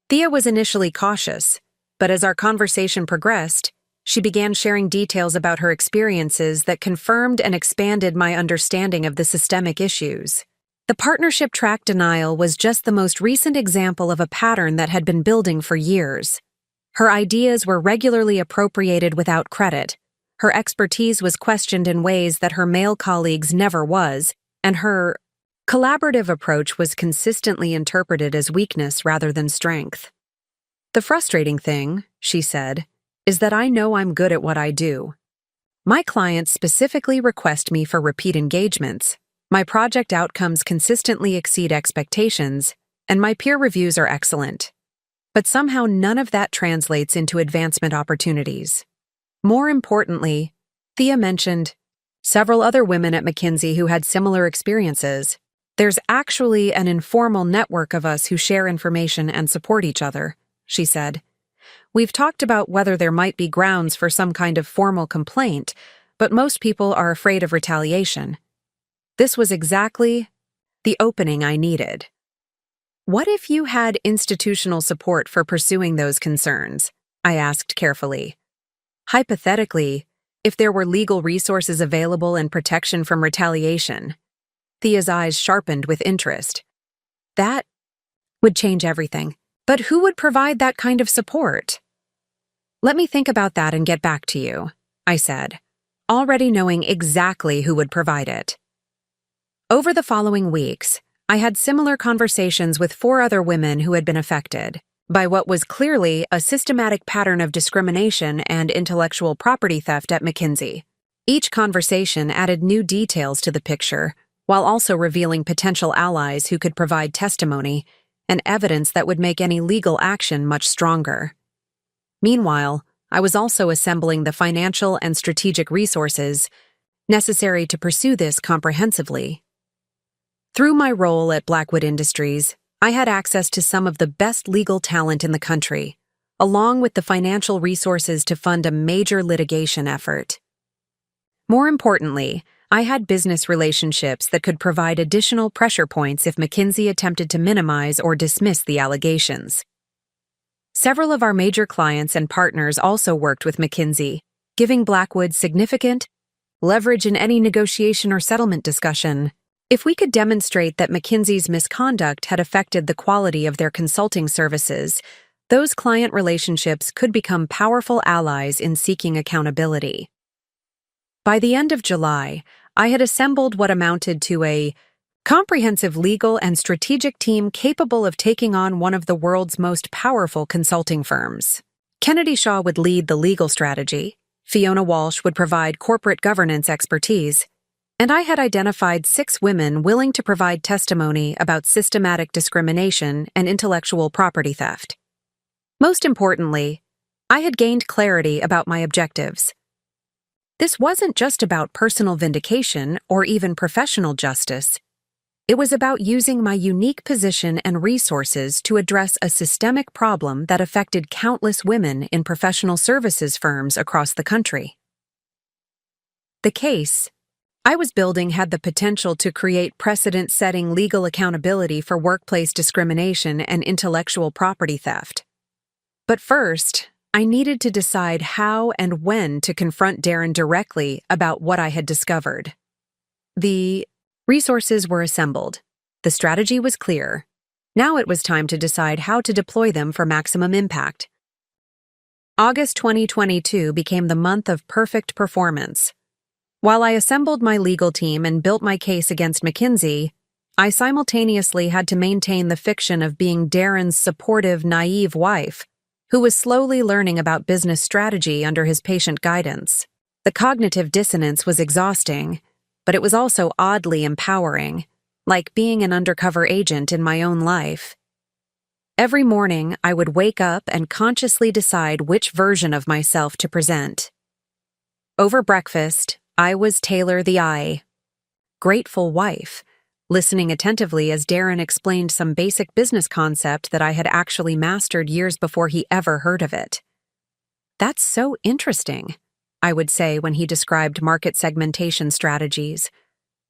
Thea was initially cautious, but as our conversation progressed, she began sharing details about her experiences that confirmed and expanded my understanding of the systemic issues. The partnership track denial was just the most recent example of a pattern that had been building for years. Her ideas were regularly appropriated without credit. Her expertise was questioned in ways that her male colleagues never was, and her collaborative approach was consistently interpreted as weakness rather than strength. The frustrating thing, she said, is that I know I'm good at what I do. My clients specifically request me for repeat engagements. My project outcomes consistently exceed expectations, and my peer reviews are excellent. But somehow none of that translates into advancement opportunities. More importantly, Thea mentioned several other women at McKinsey who had similar experiences. There's actually an informal network of us who share information and support each other, she said. We've talked about whether there might be grounds for some kind of formal complaint, but most people are afraid of retaliation. This was exactly the opening I needed. What if you had institutional support for pursuing those concerns? I asked carefully. Hypothetically, if there were legal resources available and protection from retaliation. Thea's eyes sharpened with interest. That would change everything. But who would provide that kind of support? Let me think about that and get back to you, I said, already knowing exactly who would provide it. Over the following weeks, I had similar conversations with 4 other women who had been affected by what was clearly a systematic pattern of discrimination and intellectual property theft at McKinsey. Each conversation added new details to the picture, while also revealing potential allies who could provide testimony and evidence that would make any legal action much stronger. Meanwhile, I was also assembling the financial and strategic resources necessary to pursue this comprehensively. Through my role at Blackwood Industries, I had access to some of the best legal talent in the country, along with the financial resources to fund a major litigation effort. More importantly, I had business relationships that could provide additional pressure points if McKinsey attempted to minimize or dismiss the allegations. Several of our major clients and partners also worked with McKinsey, giving Blackwood significant leverage in any negotiation or settlement discussion. If we could demonstrate that McKinsey's misconduct had affected the quality of their consulting services, those client relationships could become powerful allies in seeking accountability. By the end of July, I had assembled what amounted to a comprehensive legal and strategic team capable of taking on one of the world's most powerful consulting firms. Kennedy Shaw would lead the legal strategy, Fiona Walsh would provide corporate governance expertise, and I had identified 6 women willing to provide testimony about systematic discrimination and intellectual property theft. Most importantly, I had gained clarity about my objectives. This wasn't just about personal vindication or even professional justice. It was about using my unique position and resources to address a systemic problem that affected countless women in professional services firms across the country. The case I was building had the potential to create precedent-setting legal accountability for workplace discrimination and intellectual property theft. But first, I needed to decide how and when to confront Darren directly about what I had discovered. The resources were assembled. The strategy was clear. Now it was time to decide how to deploy them for maximum impact. August 2022 became the month of perfect performance. While I assembled my legal team and built my case against McKinsey, I simultaneously had to maintain the fiction of being Darren's supportive, naive wife, who was slowly learning about business strategy under his patient guidance. The cognitive dissonance was exhausting, but it was also oddly empowering, like being an undercover agent in my own life. Every morning, I would wake up and consciously decide which version of myself to present. Over breakfast, I was Taylor the grateful wife, listening attentively as Darren explained some basic business concept that I had actually mastered years before he ever heard of it. "That's so interesting," I would say when he described market segmentation strategies,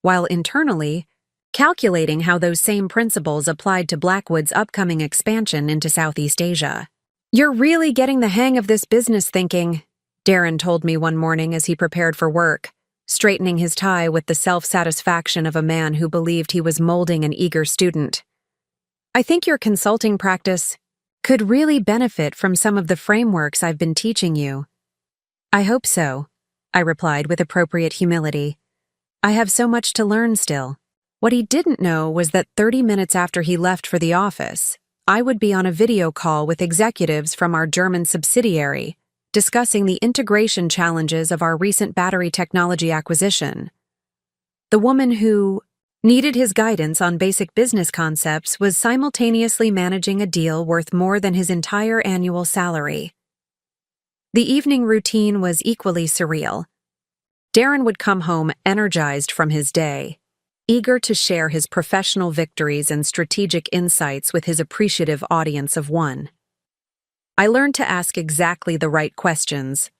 while internally calculating how those same principles applied to Blackwood's upcoming expansion into Southeast Asia. "You're really getting the hang of this business thinking," Darren told me one morning as he prepared for work, straightening his tie with the self-satisfaction of a man who believed he was molding an eager student. "I think your consulting practice could really benefit from some of the frameworks I've been teaching you." "I hope so," I replied with appropriate humility. "I have so much to learn still." What he didn't know was that 30 minutes after he left for the office, I would be on a video call with executives from our German subsidiary, discussing the integration challenges of our recent battery technology acquisition. The woman who needed his guidance on basic business concepts was simultaneously managing a deal worth more than his entire annual salary. The evening routine was equally surreal. Darren would come home energized from his day, eager to share his professional victories and strategic insights with his appreciative audience of one. I learned to ask exactly the right questions,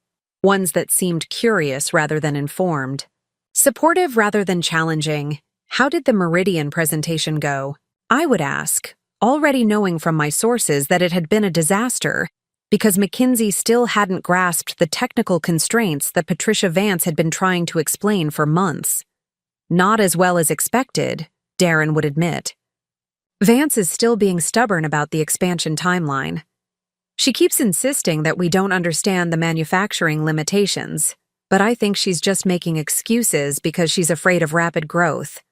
ones that seemed curious rather than informed, supportive rather than challenging. "How did the Meridian presentation go?" I would ask, already knowing from my sources that it had been a disaster, because McKinsey still hadn't grasped the technical constraints that Patricia Vance had been trying to explain for months. "Not as well as expected," Darren would admit. "Vance is still being stubborn about the expansion timeline. She keeps insisting that we don't understand the manufacturing limitations, but I think she's just making excuses because she's afraid of rapid growth."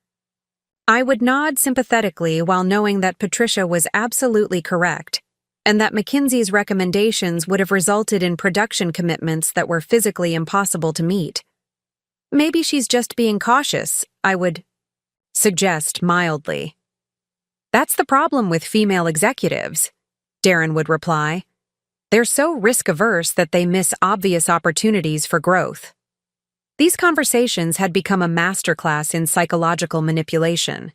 I would nod sympathetically while knowing that Patricia was absolutely correct, and that McKinsey's recommendations would have resulted in production commitments that were physically impossible to meet. "Maybe she's just being cautious," I would suggest mildly. "That's the problem with female executives," Darren would reply. "They're so risk-averse that they miss obvious opportunities for growth." These conversations had become a masterclass in psychological manipulation.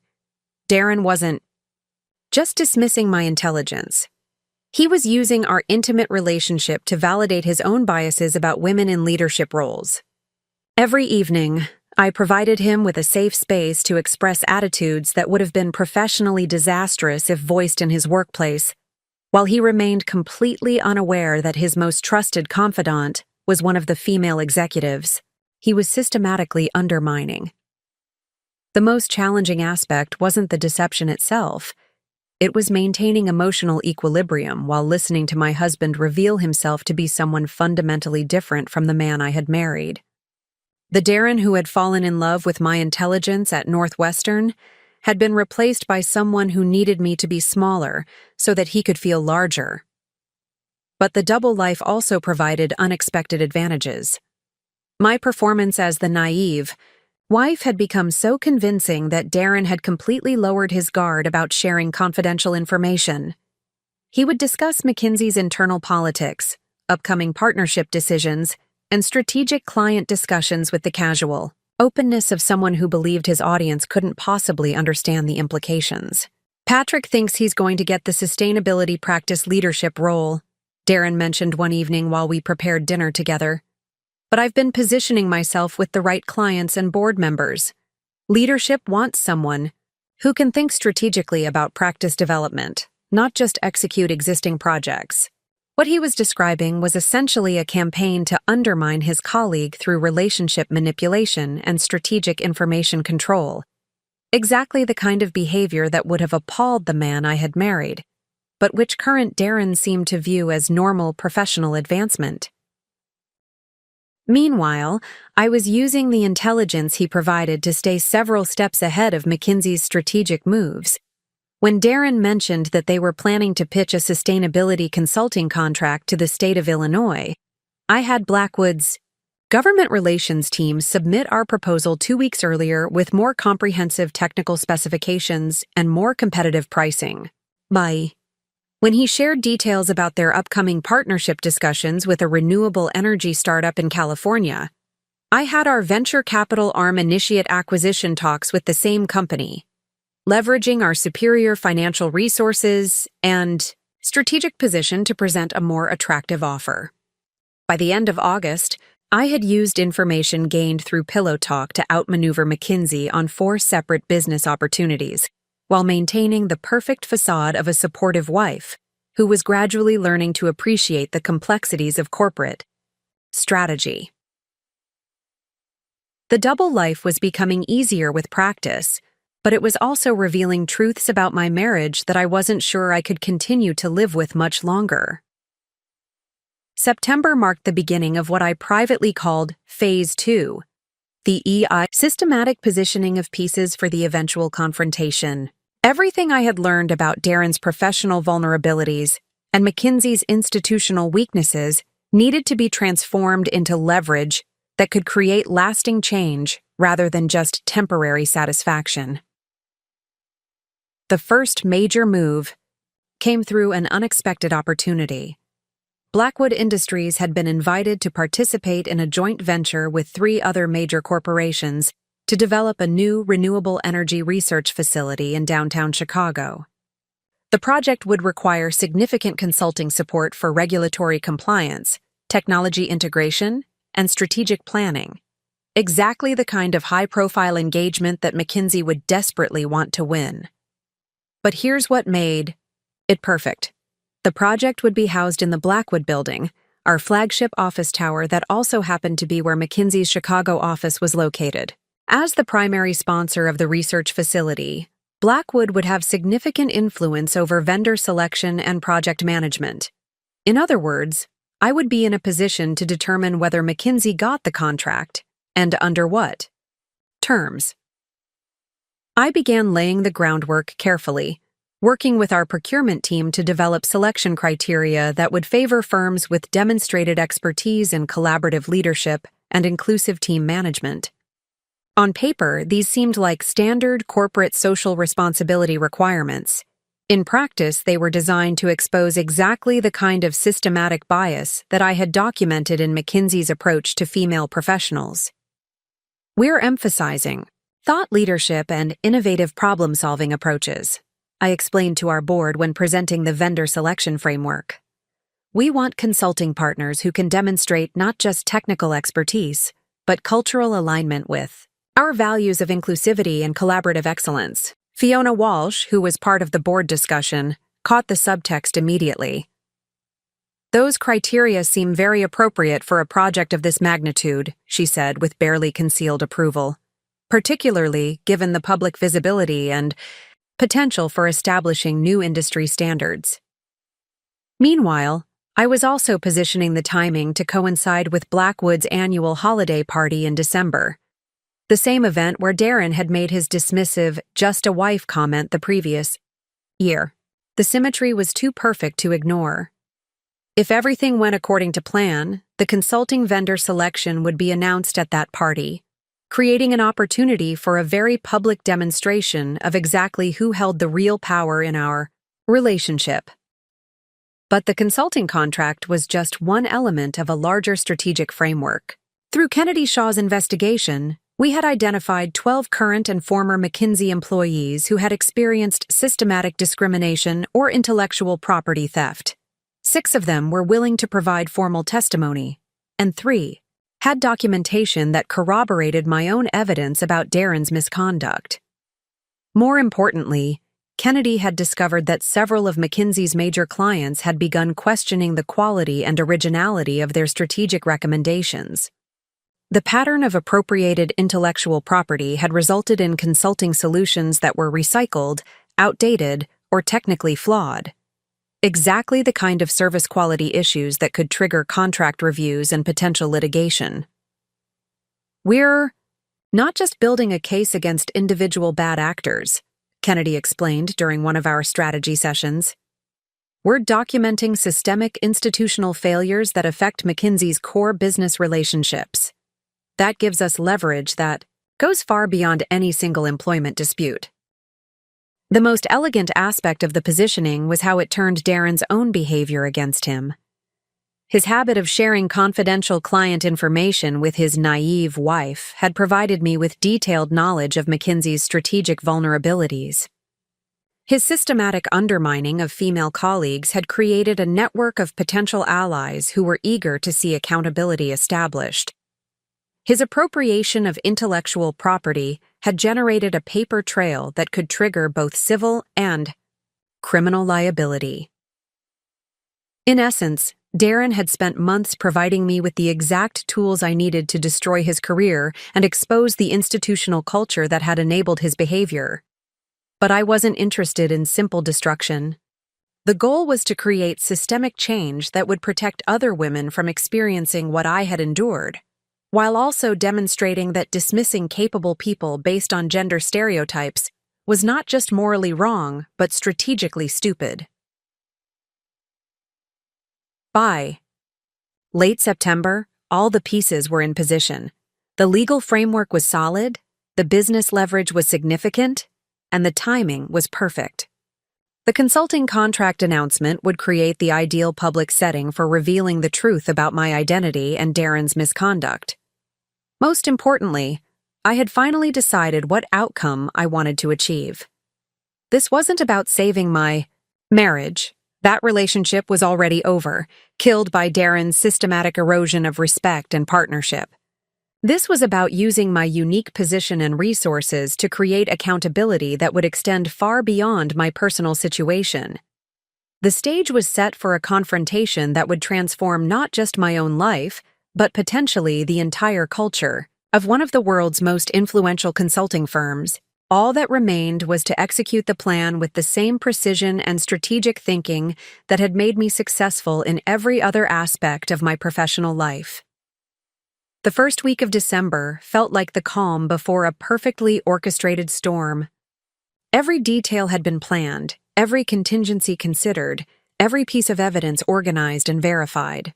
Darren wasn't just dismissing my intelligence. He was using our intimate relationship to validate his own biases about women in leadership roles. Every evening, I provided him with a safe space to express attitudes that would have been professionally disastrous if voiced in his workplace, while he remained completely unaware that his most trusted confidant was one of the female executives he was systematically undermining. The most challenging aspect wasn't the deception itself. It was maintaining emotional equilibrium while listening to my husband reveal himself to be someone fundamentally different from the man I had married. The Darren who had fallen in love with my intelligence at Northwestern had been replaced by someone who needed me to be smaller so that he could feel larger. But the double life also provided unexpected advantages. My performance as the naive wife had become so convincing that Darren had completely lowered his guard about sharing confidential information. He would discuss McKinsey's internal politics, upcoming partnership decisions, and strategic client discussions with the casual openness of someone who believed his audience couldn't possibly understand the implications. "Patrick thinks he's going to get the sustainability practice leadership role," Darren mentioned one evening while we prepared dinner together. "But I've been positioning myself with the right clients and board members. Leadership wants someone who can think strategically about practice development, not just execute existing projects." What he was describing was essentially a campaign to undermine his colleague through relationship manipulation and strategic information control. Exactly the kind of behavior that would have appalled the man I had married, but which current Darren seemed to view as normal professional advancement. Meanwhile, I was using the intelligence he provided to stay several steps ahead of McKinsey's strategic moves. When Darren mentioned that they were planning to pitch a sustainability consulting contract to the state of Illinois, I had Blackwood's government relations team submit our proposal 2 weeks earlier with more comprehensive technical specifications and more competitive pricing. When he shared details about their upcoming partnership discussions with a renewable energy startup in California, I had our venture capital arm initiate acquisition talks with the same company. leveraging our superior financial resources and strategic position to present a more attractive offer. By the end of August, I had used information gained through Pillow Talk to outmaneuver McKinsey on 4 separate business opportunities, while maintaining the perfect facade of a supportive wife who was gradually learning to appreciate the complexities of corporate strategy. The double life was becoming easier with practice, but it was also revealing truths about my marriage that I wasn't sure I could continue to live with much longer. September marked the beginning of what I privately called Phase 2, the systematic positioning of pieces for the eventual confrontation. Everything I had learned about Darren's professional vulnerabilities and McKinsey's institutional weaknesses needed to be transformed into leverage that could create lasting change rather than just temporary satisfaction. The first major move came through an unexpected opportunity. Blackwood Industries had been invited to participate in a joint venture with 3 other major corporations to develop a new renewable energy research facility in downtown Chicago. The project would require significant consulting support for regulatory compliance, technology integration, and strategic planning. Exactly the kind of high-profile engagement that McKinsey would desperately want to win. But here's what made it perfect. The project would be housed in the Blackwood Building, our flagship office tower that also happened to be where McKinsey's Chicago office was located. As the primary sponsor of the research facility, Blackwood would have significant influence over vendor selection and project management. In other words, I would be in a position to determine whether McKinsey got the contract, and under what terms. I began laying the groundwork carefully, working with our procurement team to develop selection criteria that would favor firms with demonstrated expertise in collaborative leadership and inclusive team management. On paper, these seemed like standard corporate social responsibility requirements. In practice, they were designed to expose exactly the kind of systematic bias that I had documented in McKinsey's approach to female professionals. We're emphasizing thought leadership and innovative problem-solving approaches, I explained to our board when presenting the vendor selection framework. We want consulting partners who can demonstrate not just technical expertise, but cultural alignment with our values of inclusivity and collaborative excellence. Fiona Walsh, who was part of the board discussion, caught the subtext immediately. Those criteria seem very appropriate for a project of this magnitude, she said with barely concealed approval, particularly given the public visibility and potential for establishing new industry standards. Meanwhile, I was also positioning the timing to coincide with Blackwood's annual holiday party in December, the same event where Darren had made his dismissive "just a wife" comment the previous year. The symmetry was too perfect to ignore. If everything went according to plan, the consulting vendor selection would be announced at that party, creating an opportunity for a very public demonstration of exactly who held the real power in our relationship. But the consulting contract was just one element of a larger strategic framework. Through Kennedy Shaw's investigation, we had identified 12 current and former McKinsey employees who had experienced systematic discrimination or intellectual property theft. 6 of them were willing to provide formal testimony, and 3 had documentation that corroborated my own evidence about Darren's misconduct. More importantly, Kennedy had discovered that several of McKinsey's major clients had begun questioning the quality and originality of their strategic recommendations. The pattern of appropriated intellectual property had resulted in consulting solutions that were recycled, outdated, or technically flawed. Exactly the kind of service quality issues that could trigger contract reviews and potential litigation. We're not just building a case against individual bad actors, Kennedy explained during one of our strategy sessions. We're documenting systemic institutional failures that affect McKinsey's core business relationships. That gives us leverage that goes far beyond any single employment dispute. The most elegant aspect of the positioning was how it turned Darren's own behavior against him. His habit of sharing confidential client information with his naive wife had provided me with detailed knowledge of McKinsey's strategic vulnerabilities. His systematic undermining of female colleagues had created a network of potential allies who were eager to see accountability established. His appropriation of intellectual property had generated a paper trail that could trigger both civil and criminal liability. In essence, Darren had spent months providing me with the exact tools I needed to destroy his career and expose the institutional culture that had enabled his behavior. But I wasn't interested in simple destruction. The goal was to create systemic change that would protect other women from experiencing what I had endured, while also demonstrating that dismissing capable people based on gender stereotypes was not just morally wrong, but strategically stupid. By late September, all the pieces were in position. The legal framework was solid, the business leverage was significant, and the timing was perfect. The consulting contract announcement would create the ideal public setting for revealing the truth about my identity and Darren's misconduct. Most importantly, I had finally decided what outcome I wanted to achieve. This wasn't about saving my marriage. That relationship was already over, killed by Darren's systematic erosion of respect and partnership. This was about using my unique position and resources to create accountability that would extend far beyond my personal situation. The stage was set for a confrontation that would transform not just my own life, but potentially the entire culture of one of the world's most influential consulting firms. All that remained was to execute the plan with the same precision and strategic thinking that had made me successful in every other aspect of my professional life. The first week of December felt like the calm before a perfectly orchestrated storm. Every detail had been planned, every contingency considered, every piece of evidence organized and verified.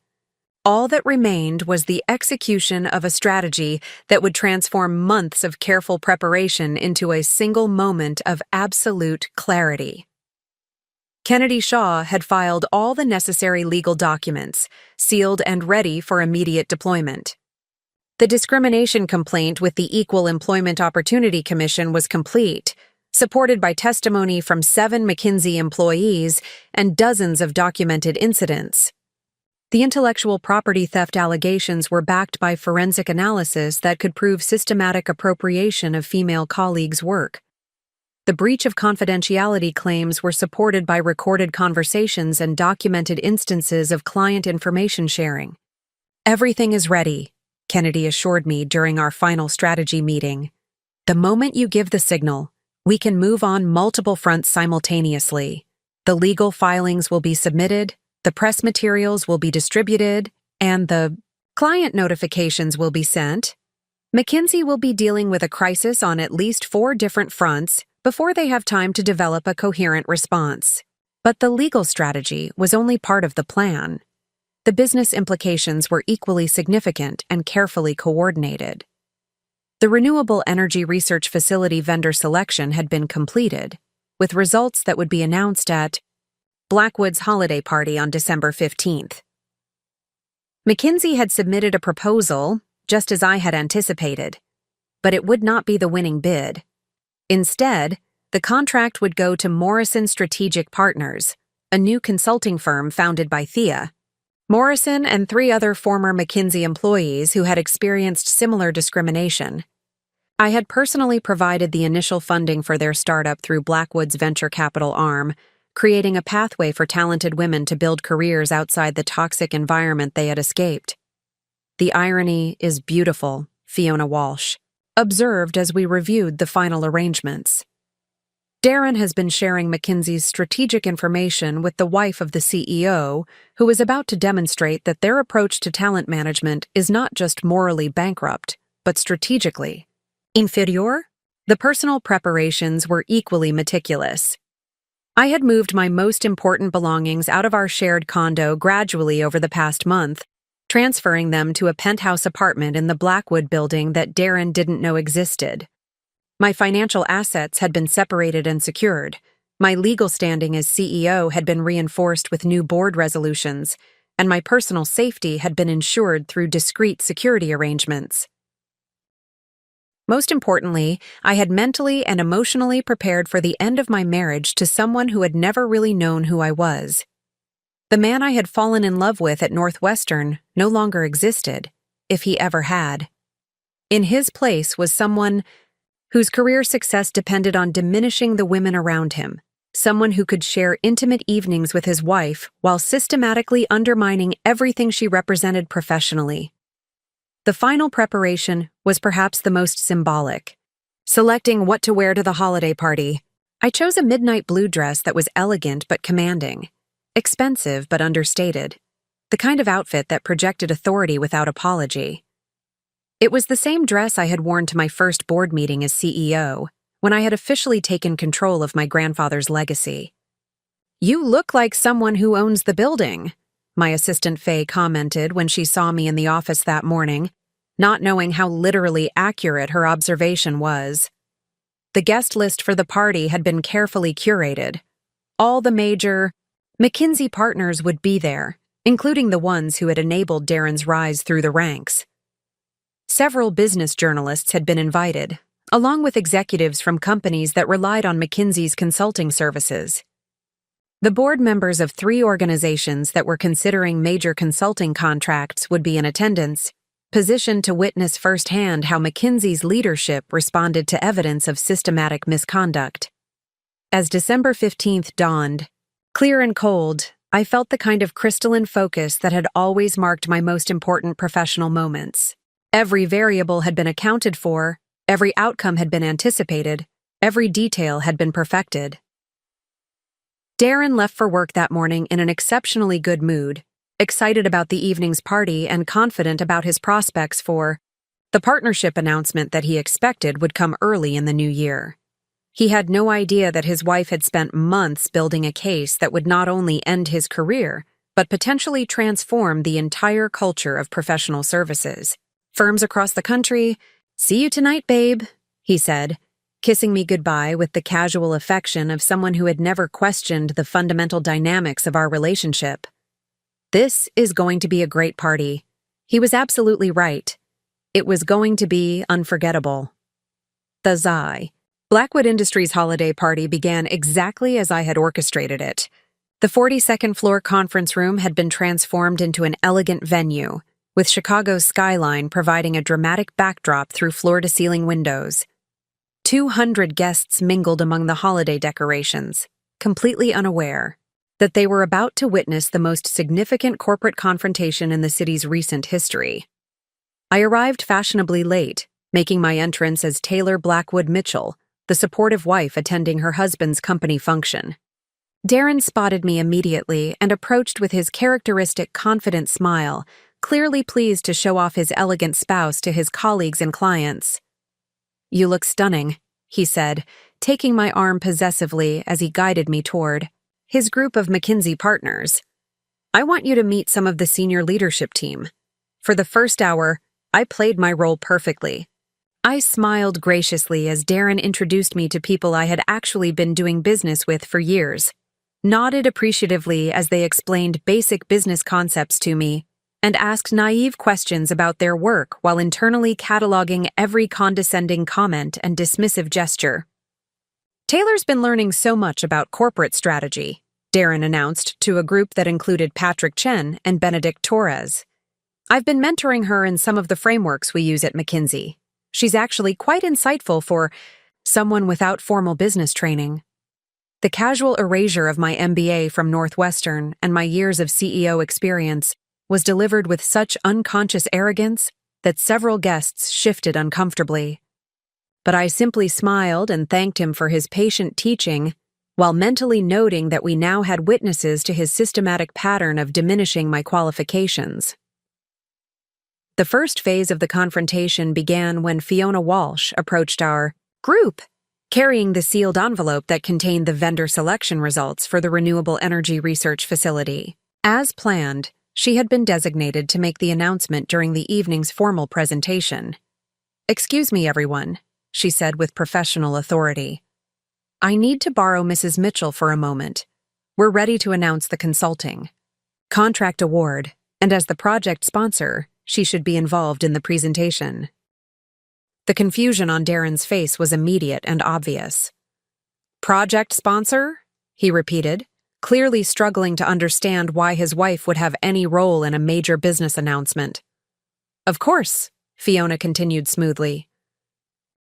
All that remained was the execution of a strategy that would transform months of careful preparation into a single moment of absolute clarity. Kennedy Shaw had filed all the necessary legal documents, sealed and ready for immediate deployment. The discrimination complaint with the Equal Employment Opportunity Commission was complete, supported by testimony from 7 McKinsey employees and dozens of documented incidents. The intellectual property theft allegations were backed by forensic analysis that could prove systematic appropriation of female colleagues' work. The breach of confidentiality claims were supported by recorded conversations and documented instances of client information sharing. "Everything is ready," Kennedy assured me during our final strategy meeting. "The moment you give the signal, we can move on multiple fronts simultaneously. The legal filings will be submitted, the press materials will be distributed, and the client notifications will be sent. McKinsey will be dealing with a crisis on at least 4 different fronts before they have time to develop a coherent response." But the legal strategy was only part of the plan. The business implications were equally significant and carefully coordinated. The renewable energy research facility vendor selection had been completed, with results that would be announced at Blackwood's holiday party on December 15th. McKinsey had submitted a proposal, just as I had anticipated, but it would not be the winning bid. Instead, the contract would go to Morrison Strategic Partners, a new consulting firm founded by Thea. Morrison and 3 other former McKinsey employees who had experienced similar discrimination. I had personally provided the initial funding for their startup through Blackwood's venture capital arm, creating a pathway for talented women to build careers outside the toxic environment they had escaped. "The irony is beautiful," Fiona Walsh observed as we reviewed the final arrangements. "Darren has been sharing McKinsey's strategic information with the wife of the CEO, who is about to demonstrate that their approach to talent management is not just morally bankrupt, but strategically inferior." The personal preparations were equally meticulous. I had moved my most important belongings out of our shared condo gradually over the past month, transferring them to a penthouse apartment in the Blackwood building that Darren didn't know existed. My financial assets had been separated and secured. My legal standing as CEO had been reinforced with new board resolutions, and my personal safety had been ensured through discreet security arrangements. Most importantly, I had mentally and emotionally prepared for the end of my marriage to someone who had never really known who I was. The man I had fallen in love with at Northwestern no longer existed, if he ever had. In his place was someone whose career success depended on diminishing the women around him, someone who could share intimate evenings with his wife while systematically undermining everything she represented professionally. The final preparation was perhaps the most symbolic. Selecting what to wear to the holiday party, I chose a midnight blue dress that was elegant but commanding, expensive but understated, the kind of outfit that projected authority without apology. It was the same dress I had worn to my first board meeting as CEO, when I had officially taken control of my grandfather's legacy. "You look like someone who owns the building," my assistant Faye commented when she saw me in the office that morning, not knowing how literally accurate her observation was. The guest list for the party had been carefully curated. All the major McKinsey partners would be there, including the ones who had enabled Darren's rise through the ranks. Several business journalists had been invited, along with executives from companies that relied on McKinsey's consulting services. The board members of 3 organizations that were considering major consulting contracts would be in attendance, positioned to witness firsthand how McKinsey's leadership responded to evidence of systematic misconduct. As December 15th dawned, clear and cold, I felt the kind of crystalline focus that had always marked my most important professional moments. Every variable had been accounted for, every outcome had been anticipated, every detail had been perfected. Darren left for work that morning in an exceptionally good mood, excited about the evening's party and confident about his prospects for the partnership announcement that he expected would come early in the new year. He had no idea that his wife had spent months building a case that would not only end his career, but potentially transform the entire culture of professional services. "Firms across the country, see you tonight, babe," he said, kissing me goodbye with the casual affection of someone who had never questioned the fundamental dynamics of our relationship. This is going to be a great party. He was absolutely right. It was going to be unforgettable. The Zai. Blackwood Industries holiday party began exactly as I had orchestrated it. The 42nd floor conference room had been transformed into an elegant venue, with Chicago's skyline providing a dramatic backdrop through floor-to-ceiling windows. 200 guests mingled among the holiday decorations, completely unaware that they were about to witness the most significant corporate confrontation in the city's recent history. I arrived fashionably late, making my entrance as Taylor Blackwood Mitchell, the supportive wife attending her husband's company function. Darren spotted me immediately and approached with his characteristic confident smile, clearly pleased to show off his elegant spouse to his colleagues and clients. "You look stunning," he said, taking my arm possessively as he guided me toward his group of McKinsey partners. "I want you to meet some of the senior leadership team. For the first hour, I played my role perfectly." I smiled graciously as Darren introduced me to people I had actually been doing business with for years, nodded appreciatively as they explained basic business concepts to me, and asked naive questions about their work while internally cataloging every condescending comment and dismissive gesture. "Taylor's been learning so much about corporate strategy," Darren announced to a group that included Patrick Chen and Benedict Torres. "I've been mentoring her in some of the frameworks we use at McKinsey. She's actually quite insightful for someone without formal business training." The casual erasure of my MBA from Northwestern and my years of CEO experience was delivered with such unconscious arrogance that several guests shifted uncomfortably. But I simply smiled and thanked him for his patient teaching, while mentally noting that we now had witnesses to his systematic pattern of diminishing my qualifications. The first phase of the confrontation began when Fiona Walsh approached our group, carrying the sealed envelope that contained the vendor selection results for the renewable energy research facility. As planned, she had been designated to make the announcement during the evening's formal presentation. "Excuse me, everyone," she said with professional authority. "I need to borrow Mrs. Mitchell for a moment. We're ready to announce the consulting contract award, and as the project sponsor, she should be involved in the presentation." The confusion on Darren's face was immediate and obvious. Project sponsor? He repeated, clearly struggling to understand why his wife would have any role in a major business announcement. Of course, Fiona continued smoothly.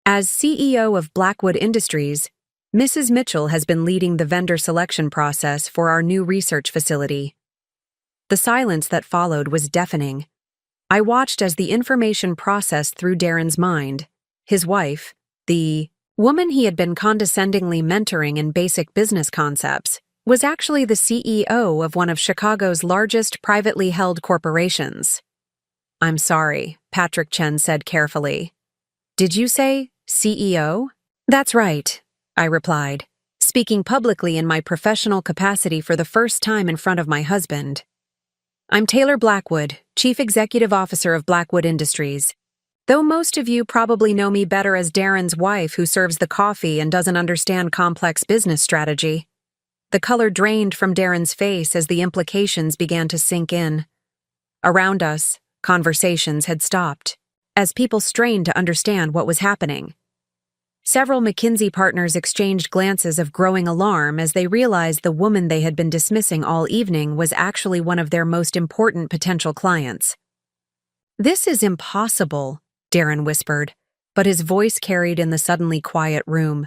As CEO of Blackwood Industries, Mrs. Mitchell has been leading the vendor selection process for our new research facility. The silence that followed was deafening. I watched as the information processed through Darren's mind. His wife, the woman he had been condescendingly mentoring in basic business concepts, was actually the CEO of one of Chicago's largest privately held corporations. I'm sorry, Patrick Chen said carefully. Did you say CEO? That's right, I replied, speaking publicly in my professional capacity for the first time in front of my husband. I'm Taylor Blackwood, Chief Executive Officer of Blackwood Industries. Though most of you probably know me better as Darren's wife who serves the coffee and doesn't understand complex business strategy. The color drained from Darren's face as the implications began to sink in. Around us, conversations had stopped, as people strained to understand what was happening. Several McKinsey partners exchanged glances of growing alarm as they realized the woman they had been dismissing all evening was actually one of their most important potential clients. This is impossible, Darren whispered, but his voice carried in the suddenly quiet room.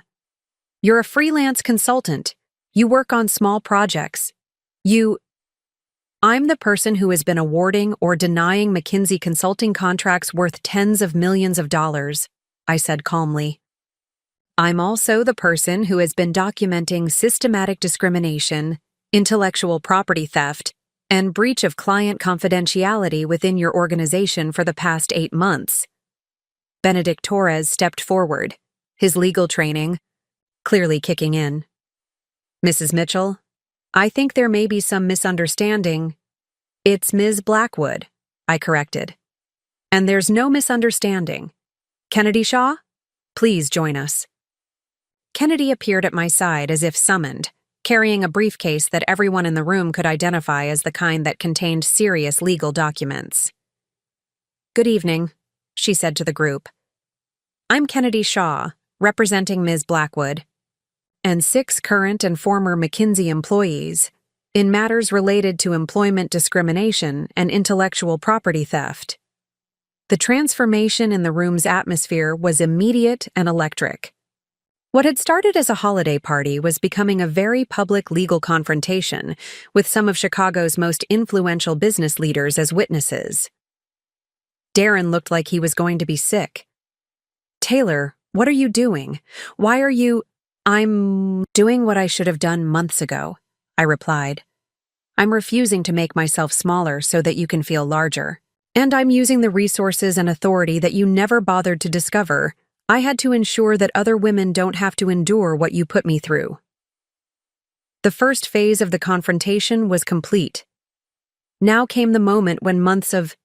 You're a freelance consultant. You work on small projects. I'm the person who has been awarding or denying McKinsey consulting contracts worth tens of millions of dollars, I said calmly. I'm also the person who has been documenting systematic discrimination, intellectual property theft, and breach of client confidentiality within your organization for the past 8 months. Benedict Torres stepped forward, his legal training clearly kicking in. Mrs. Mitchell, I think there may be some misunderstanding. It's Ms. Blackwood, I corrected. And there's no misunderstanding. Kennedy Shaw, please join us. Kennedy appeared at my side as if summoned, carrying a briefcase that everyone in the room could identify as the kind that contained serious legal documents. Good evening, she said to the group. I'm Kennedy Shaw, representing Ms. Blackwood, and 6 current and former McKinsey employees in matters related to employment discrimination and intellectual property theft. The transformation in the room's atmosphere was immediate and electric. What had started as a holiday party was becoming a very public legal confrontation with some of Chicago's most influential business leaders as witnesses. Darren looked like he was going to be sick. Taylor, what are you doing? Why are you— I'm doing what I should have done months ago, I replied. I'm refusing to make myself smaller so that you can feel larger. And I'm using the resources and authority that you never bothered to discover. I had to ensure that other women don't have to endure what you put me through. The first phase of the confrontation was complete. Now came the moment when months of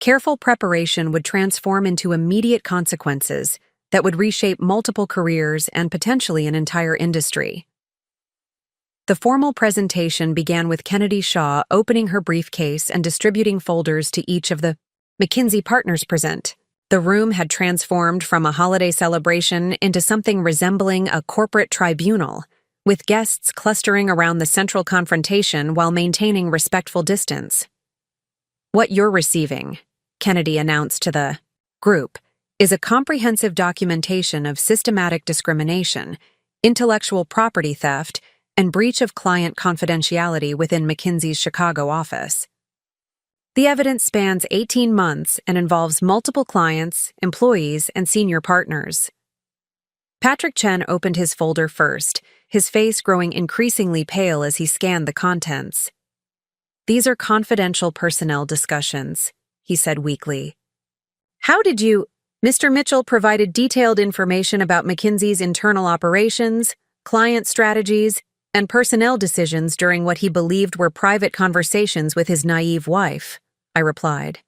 careful preparation would transform into immediate consequences that would reshape multiple careers and potentially an entire industry. The formal presentation began with Kennedy Shaw opening her briefcase and distributing folders to each of the McKinsey partners present. The room had transformed from a holiday celebration into something resembling a corporate tribunal, with guests clustering around the central confrontation while maintaining respectful distance. What you're receiving, Kennedy announced to the group, is a comprehensive documentation of systematic discrimination, intellectual property theft, and breach of client confidentiality within McKinsey's Chicago office. The evidence spans 18 months and involves multiple clients, employees, and senior partners. Patrick Chen opened his folder first, his face growing increasingly pale as he scanned the contents. These are confidential personnel discussions, he said weakly. How did you— Mr. Mitchell provided detailed information about McKinsey's internal operations, client strategies, and personnel decisions during what he believed were private conversations with his naive wife, I replied.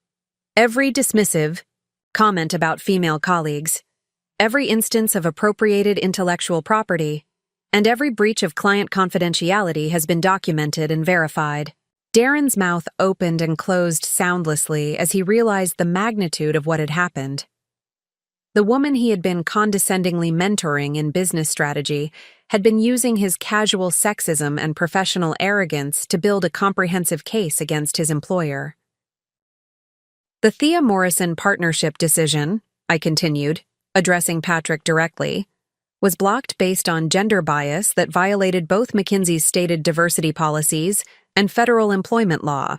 Every dismissive comment about female colleagues, every instance of appropriated intellectual property, and every breach of client confidentiality has been documented and verified. Darren's mouth opened and closed soundlessly as he realized the magnitude of what had happened. The woman he had been condescendingly mentoring in business strategy had been using his casual sexism and professional arrogance to build a comprehensive case against his employer. The Thea Morrison partnership decision, I continued, addressing Patrick directly, was blocked based on gender bias that violated both McKinsey's stated diversity policies and federal employment law.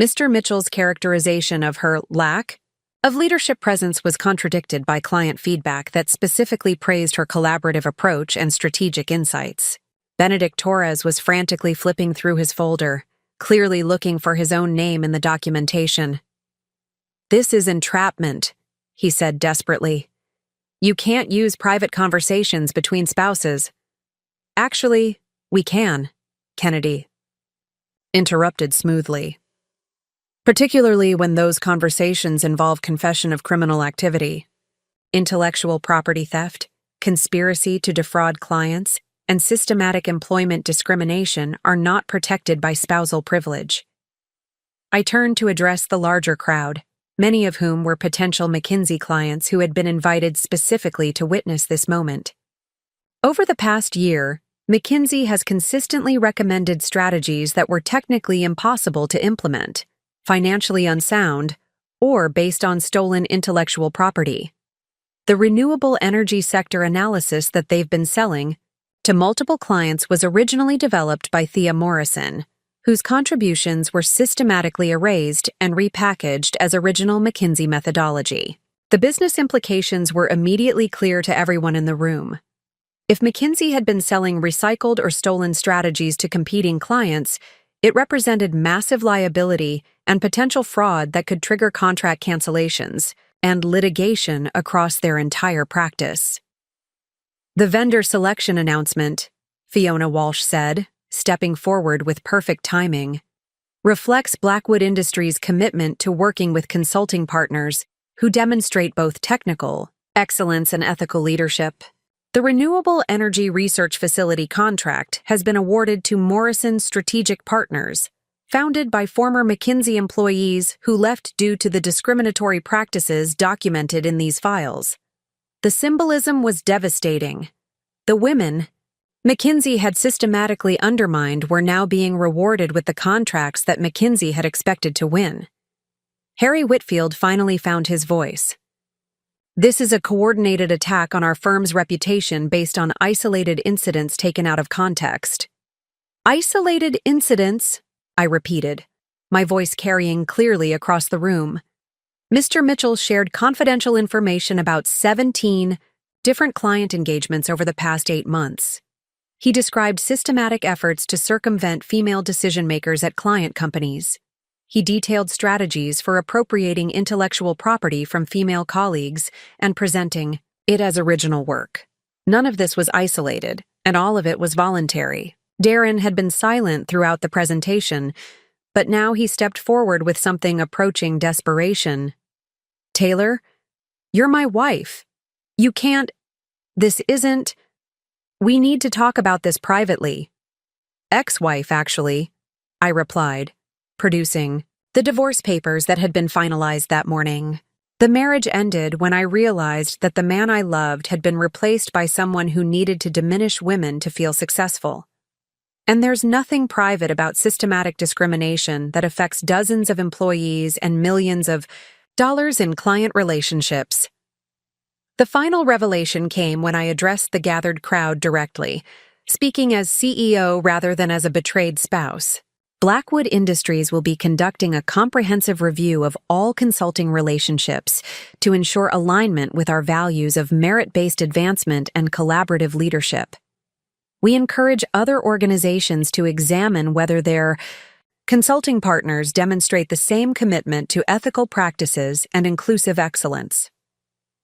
Mr. Mitchell's characterization of her lack of leadership presence was contradicted by client feedback that specifically praised her collaborative approach and strategic insights. Benedict Torres was frantically flipping through his folder, clearly looking for his own name in the documentation. "This is entrapment," he said desperately. "You can't use private conversations between spouses." "Actually, we can," Kennedy interrupted smoothly. "Particularly when those conversations involve confession of criminal activity. Intellectual property theft, conspiracy to defraud clients, and systematic employment discrimination are not protected by spousal privilege." I turned to address the larger crowd, many of whom were potential McKinsey clients who had been invited specifically to witness this moment. Over the past year, McKinsey has consistently recommended strategies that were technically impossible to implement, financially unsound, or based on stolen intellectual property. The renewable energy sector analysis that they've been selling to multiple clients was originally developed by Thea Morrison, whose contributions were systematically erased and repackaged as original McKinsey methodology. The business implications were immediately clear to everyone in the room. If McKinsey had been selling recycled or stolen strategies to competing clients, it represented massive liability and potential fraud that could trigger contract cancellations and litigation across their entire practice. "The vendor selection announcement," Fiona Walsh said, stepping forward with perfect timing, "reflects Blackwood Industries' commitment to working with consulting partners who demonstrate both technical excellence and ethical leadership. The Renewable Energy Research Facility contract has been awarded to Morrison Strategic Partners, founded by former McKinsey employees who left due to the discriminatory practices documented in these files. The symbolism was devastating. The women McKinsey had systematically undermined were now being rewarded with the contracts that McKinsey had expected to win." Harry Whitfield finally found his voice. "This is a coordinated attack on our firm's reputation based on isolated incidents taken out of context." "Isolated incidents," I repeated, my voice carrying clearly across the room. "Mr. Mitchell shared confidential information about 17 different client engagements over the past 8 months. He described systematic efforts to circumvent female decision-makers at client companies. He detailed strategies for appropriating intellectual property from female colleagues and presenting it as original work. None of this was isolated, and all of it was voluntary." Darren had been silent throughout the presentation, but now he stepped forward with something approaching desperation. "Taylor, you're my wife. You can't. This isn't. We need to talk about this privately." "Ex-wife, actually," I replied, producing the divorce papers that had been finalized that morning. The marriage ended when I realized that the man I loved had been replaced by someone who needed to diminish women to feel successful. And there's nothing private about systematic discrimination that affects dozens of employees and millions of dollars in client relationships. The final revelation came when I addressed the gathered crowd directly, speaking as CEO rather than as a betrayed spouse. Blackwood Industries will be conducting a comprehensive review of all consulting relationships to ensure alignment with our values of merit-based advancement and collaborative leadership. We encourage other organizations to examine whether their consulting partners demonstrate the same commitment to ethical practices and inclusive excellence.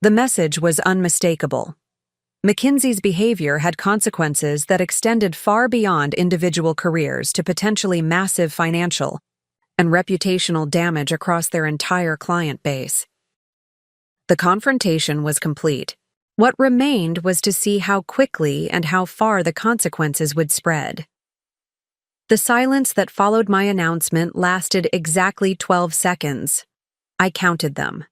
The message was unmistakable. McKinsey's behavior had consequences that extended far beyond individual careers to potentially massive financial and reputational damage across their entire client base. The confrontation was complete. What remained was to see how quickly and how far the consequences would spread. The silence that followed my announcement lasted exactly 12 seconds. I counted them.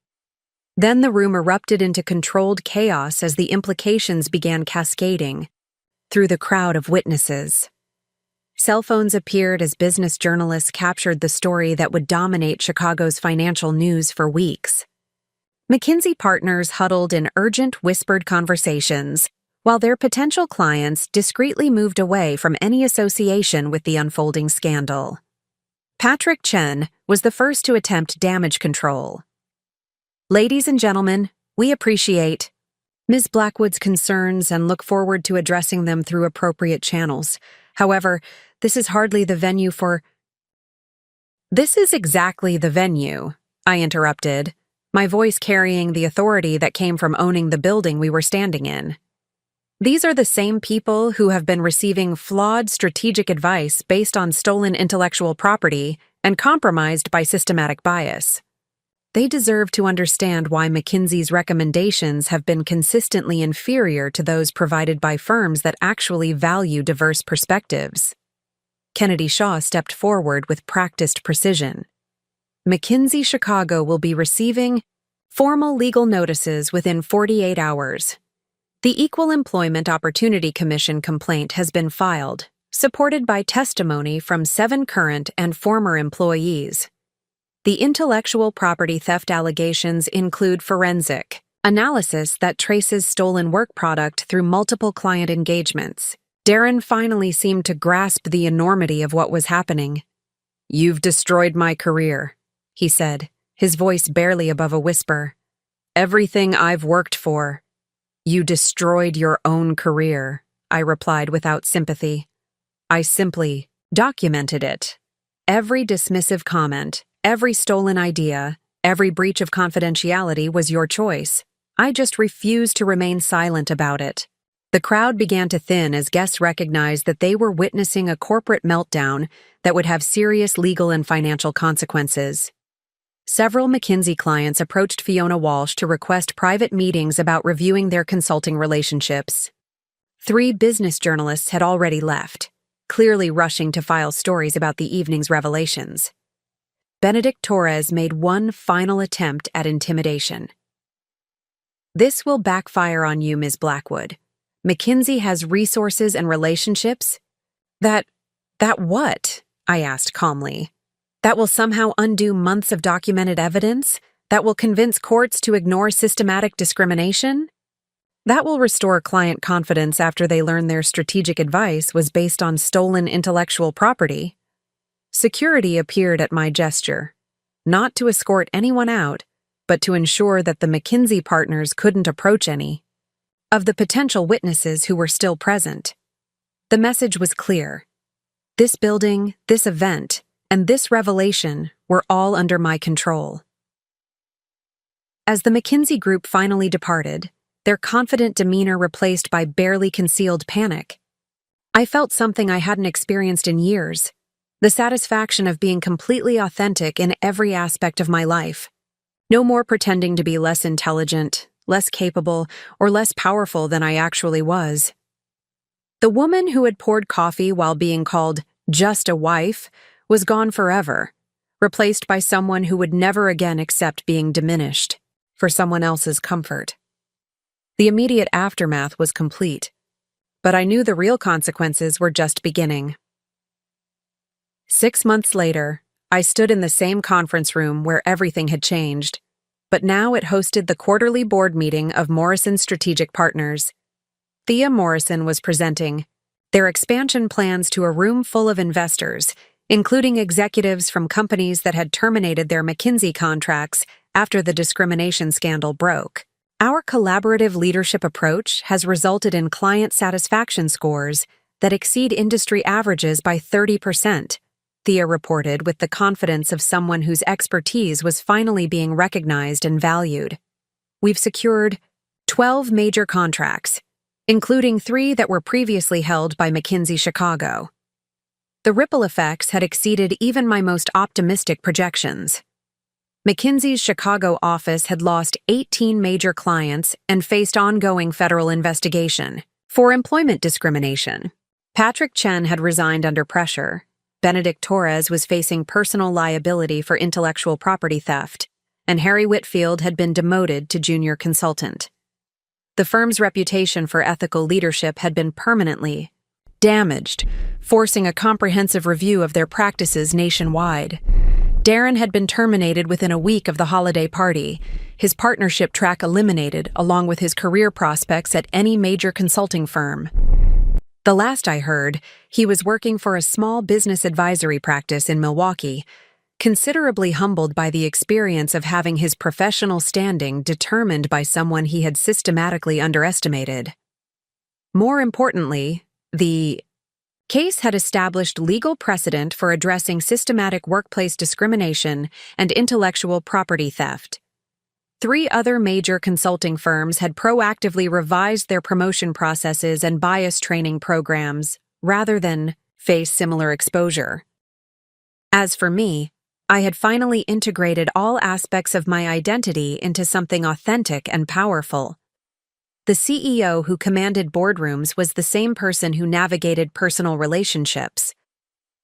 Then the room erupted into controlled chaos as the implications began cascading through the crowd of witnesses. Cell phones appeared as business journalists captured the story that would dominate Chicago's financial news for weeks. McKinsey partners huddled in urgent whispered conversations, while their potential clients discreetly moved away from any association with the unfolding scandal. Patrick Chen was the first to attempt damage control. "Ladies and gentlemen, we appreciate Ms. Blackwood's concerns and look forward to addressing them through appropriate channels. However, this is hardly the venue for—" "This is exactly the venue," I interrupted, my voice carrying the authority that came from owning the building we were standing in. "These are the same people who have been receiving flawed strategic advice based on stolen intellectual property and compromised by systematic bias. They deserve to understand why McKinsey's recommendations have been consistently inferior to those provided by firms that actually value diverse perspectives." Kennedy Shaw stepped forward with practiced precision. "McKinsey Chicago will be receiving formal legal notices within 48 hours. The Equal Employment Opportunity Commission complaint has been filed, supported by testimony from 7 current and former employees. The intellectual property theft allegations include forensic analysis that traces stolen work product through multiple client engagements." Darren finally seemed to grasp the enormity of what was happening. "You've destroyed my career," he said, his voice barely above a whisper. "Everything I've worked for." "You destroyed your own career," I replied without sympathy. "I simply documented it. Every dismissive comment, every stolen idea, every breach of confidentiality was your choice. I just refused to remain silent about it." The crowd began to thin as guests recognized that they were witnessing a corporate meltdown that would have serious legal and financial consequences. Several McKinsey clients approached Fiona Walsh to request private meetings about reviewing their consulting relationships. 3 business journalists had already left, clearly rushing to file stories about the evening's revelations. Benedict Torres made one final attempt at intimidation. "This will backfire on you, Ms. Blackwood. McKinsey has resources and relationships." That what?" I asked calmly. "That will somehow undo months of documented evidence? That will convince courts to ignore systematic discrimination? That will restore client confidence after they learn their strategic advice was based on stolen intellectual property?" Security appeared at my gesture, not to escort anyone out, but to ensure that the McKinsey partners couldn't approach any of the potential witnesses who were still present. The message was clear. This building, this event, and this revelation were all under my control. As the McKinsey group finally departed, their confident demeanor replaced by barely concealed panic, I felt something I hadn't experienced in years, the satisfaction of being completely authentic in every aspect of my life. No more pretending to be less intelligent, less capable, or less powerful than I actually was. The woman who had poured coffee while being called just a wife was gone forever, replaced by someone who would never again accept being diminished for someone else's comfort. The immediate aftermath was complete, but I knew the real consequences were just beginning. 6 months later, I stood in the same conference room where everything had changed, but now it hosted the quarterly board meeting of Morrison Strategic Partners. Thea Morrison was presenting their expansion plans to a room full of investors, including executives from companies that had terminated their McKinsey contracts after the discrimination scandal broke. Our collaborative leadership approach has resulted in client satisfaction scores that exceed industry averages by 30%, Thea reported with the confidence of someone whose expertise was finally being recognized and valued. We've secured 12 major contracts, including 3 that were previously held by McKinsey Chicago. The ripple effects had exceeded even my most optimistic projections. McKinsey's Chicago office had lost 18 major clients and faced ongoing federal investigation for employment discrimination. Patrick Chen had resigned under pressure. Benedict Torres was facing personal liability for intellectual property theft, and Harry Whitfield had been demoted to junior consultant. The firm's reputation for ethical leadership had been permanently damaged, forcing a comprehensive review of their practices nationwide. Darren had been terminated within a week of the holiday party, his partnership track eliminated along with his career prospects at any major consulting firm. The last I heard, he was working for a small business advisory practice in Milwaukee, considerably humbled by the experience of having his professional standing determined by someone he had systematically underestimated. More importantly, the case had established legal precedent for addressing systematic workplace discrimination and intellectual property theft. 3 other major consulting firms had proactively revised their promotion processes and bias training programs rather than face similar exposure. As for me, I had finally integrated all aspects of my identity into something authentic and powerful. The CEO who commanded boardrooms was the same person who navigated personal relationships.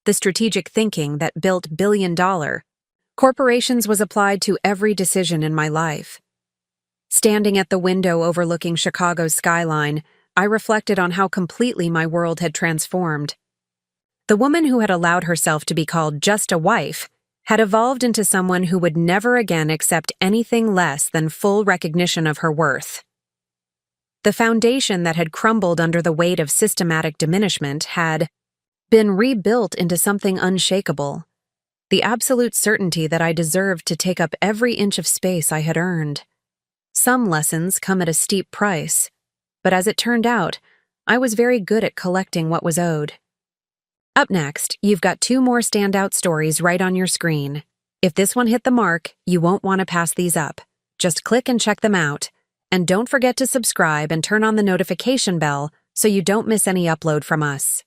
The strategic thinking that built billion-dollar corporations was applied to every decision in my life. Standing at the window overlooking Chicago's skyline, I reflected on how completely my world had transformed. The woman who had allowed herself to be called just a wife had evolved into someone who would never again accept anything less than full recognition of her worth. The foundation that had crumbled under the weight of systematic diminishment had been rebuilt into something unshakable, the absolute certainty that I deserved to take up every inch of space I had earned. Some lessons come at a steep price, but as it turned out, I was very good at collecting what was owed. Up next, you've got 2 more standout stories right on your screen. If this one hit the mark, you won't want to pass these up. Just click and check them out. And don't forget to subscribe and turn on the notification bell so you don't miss any upload from us.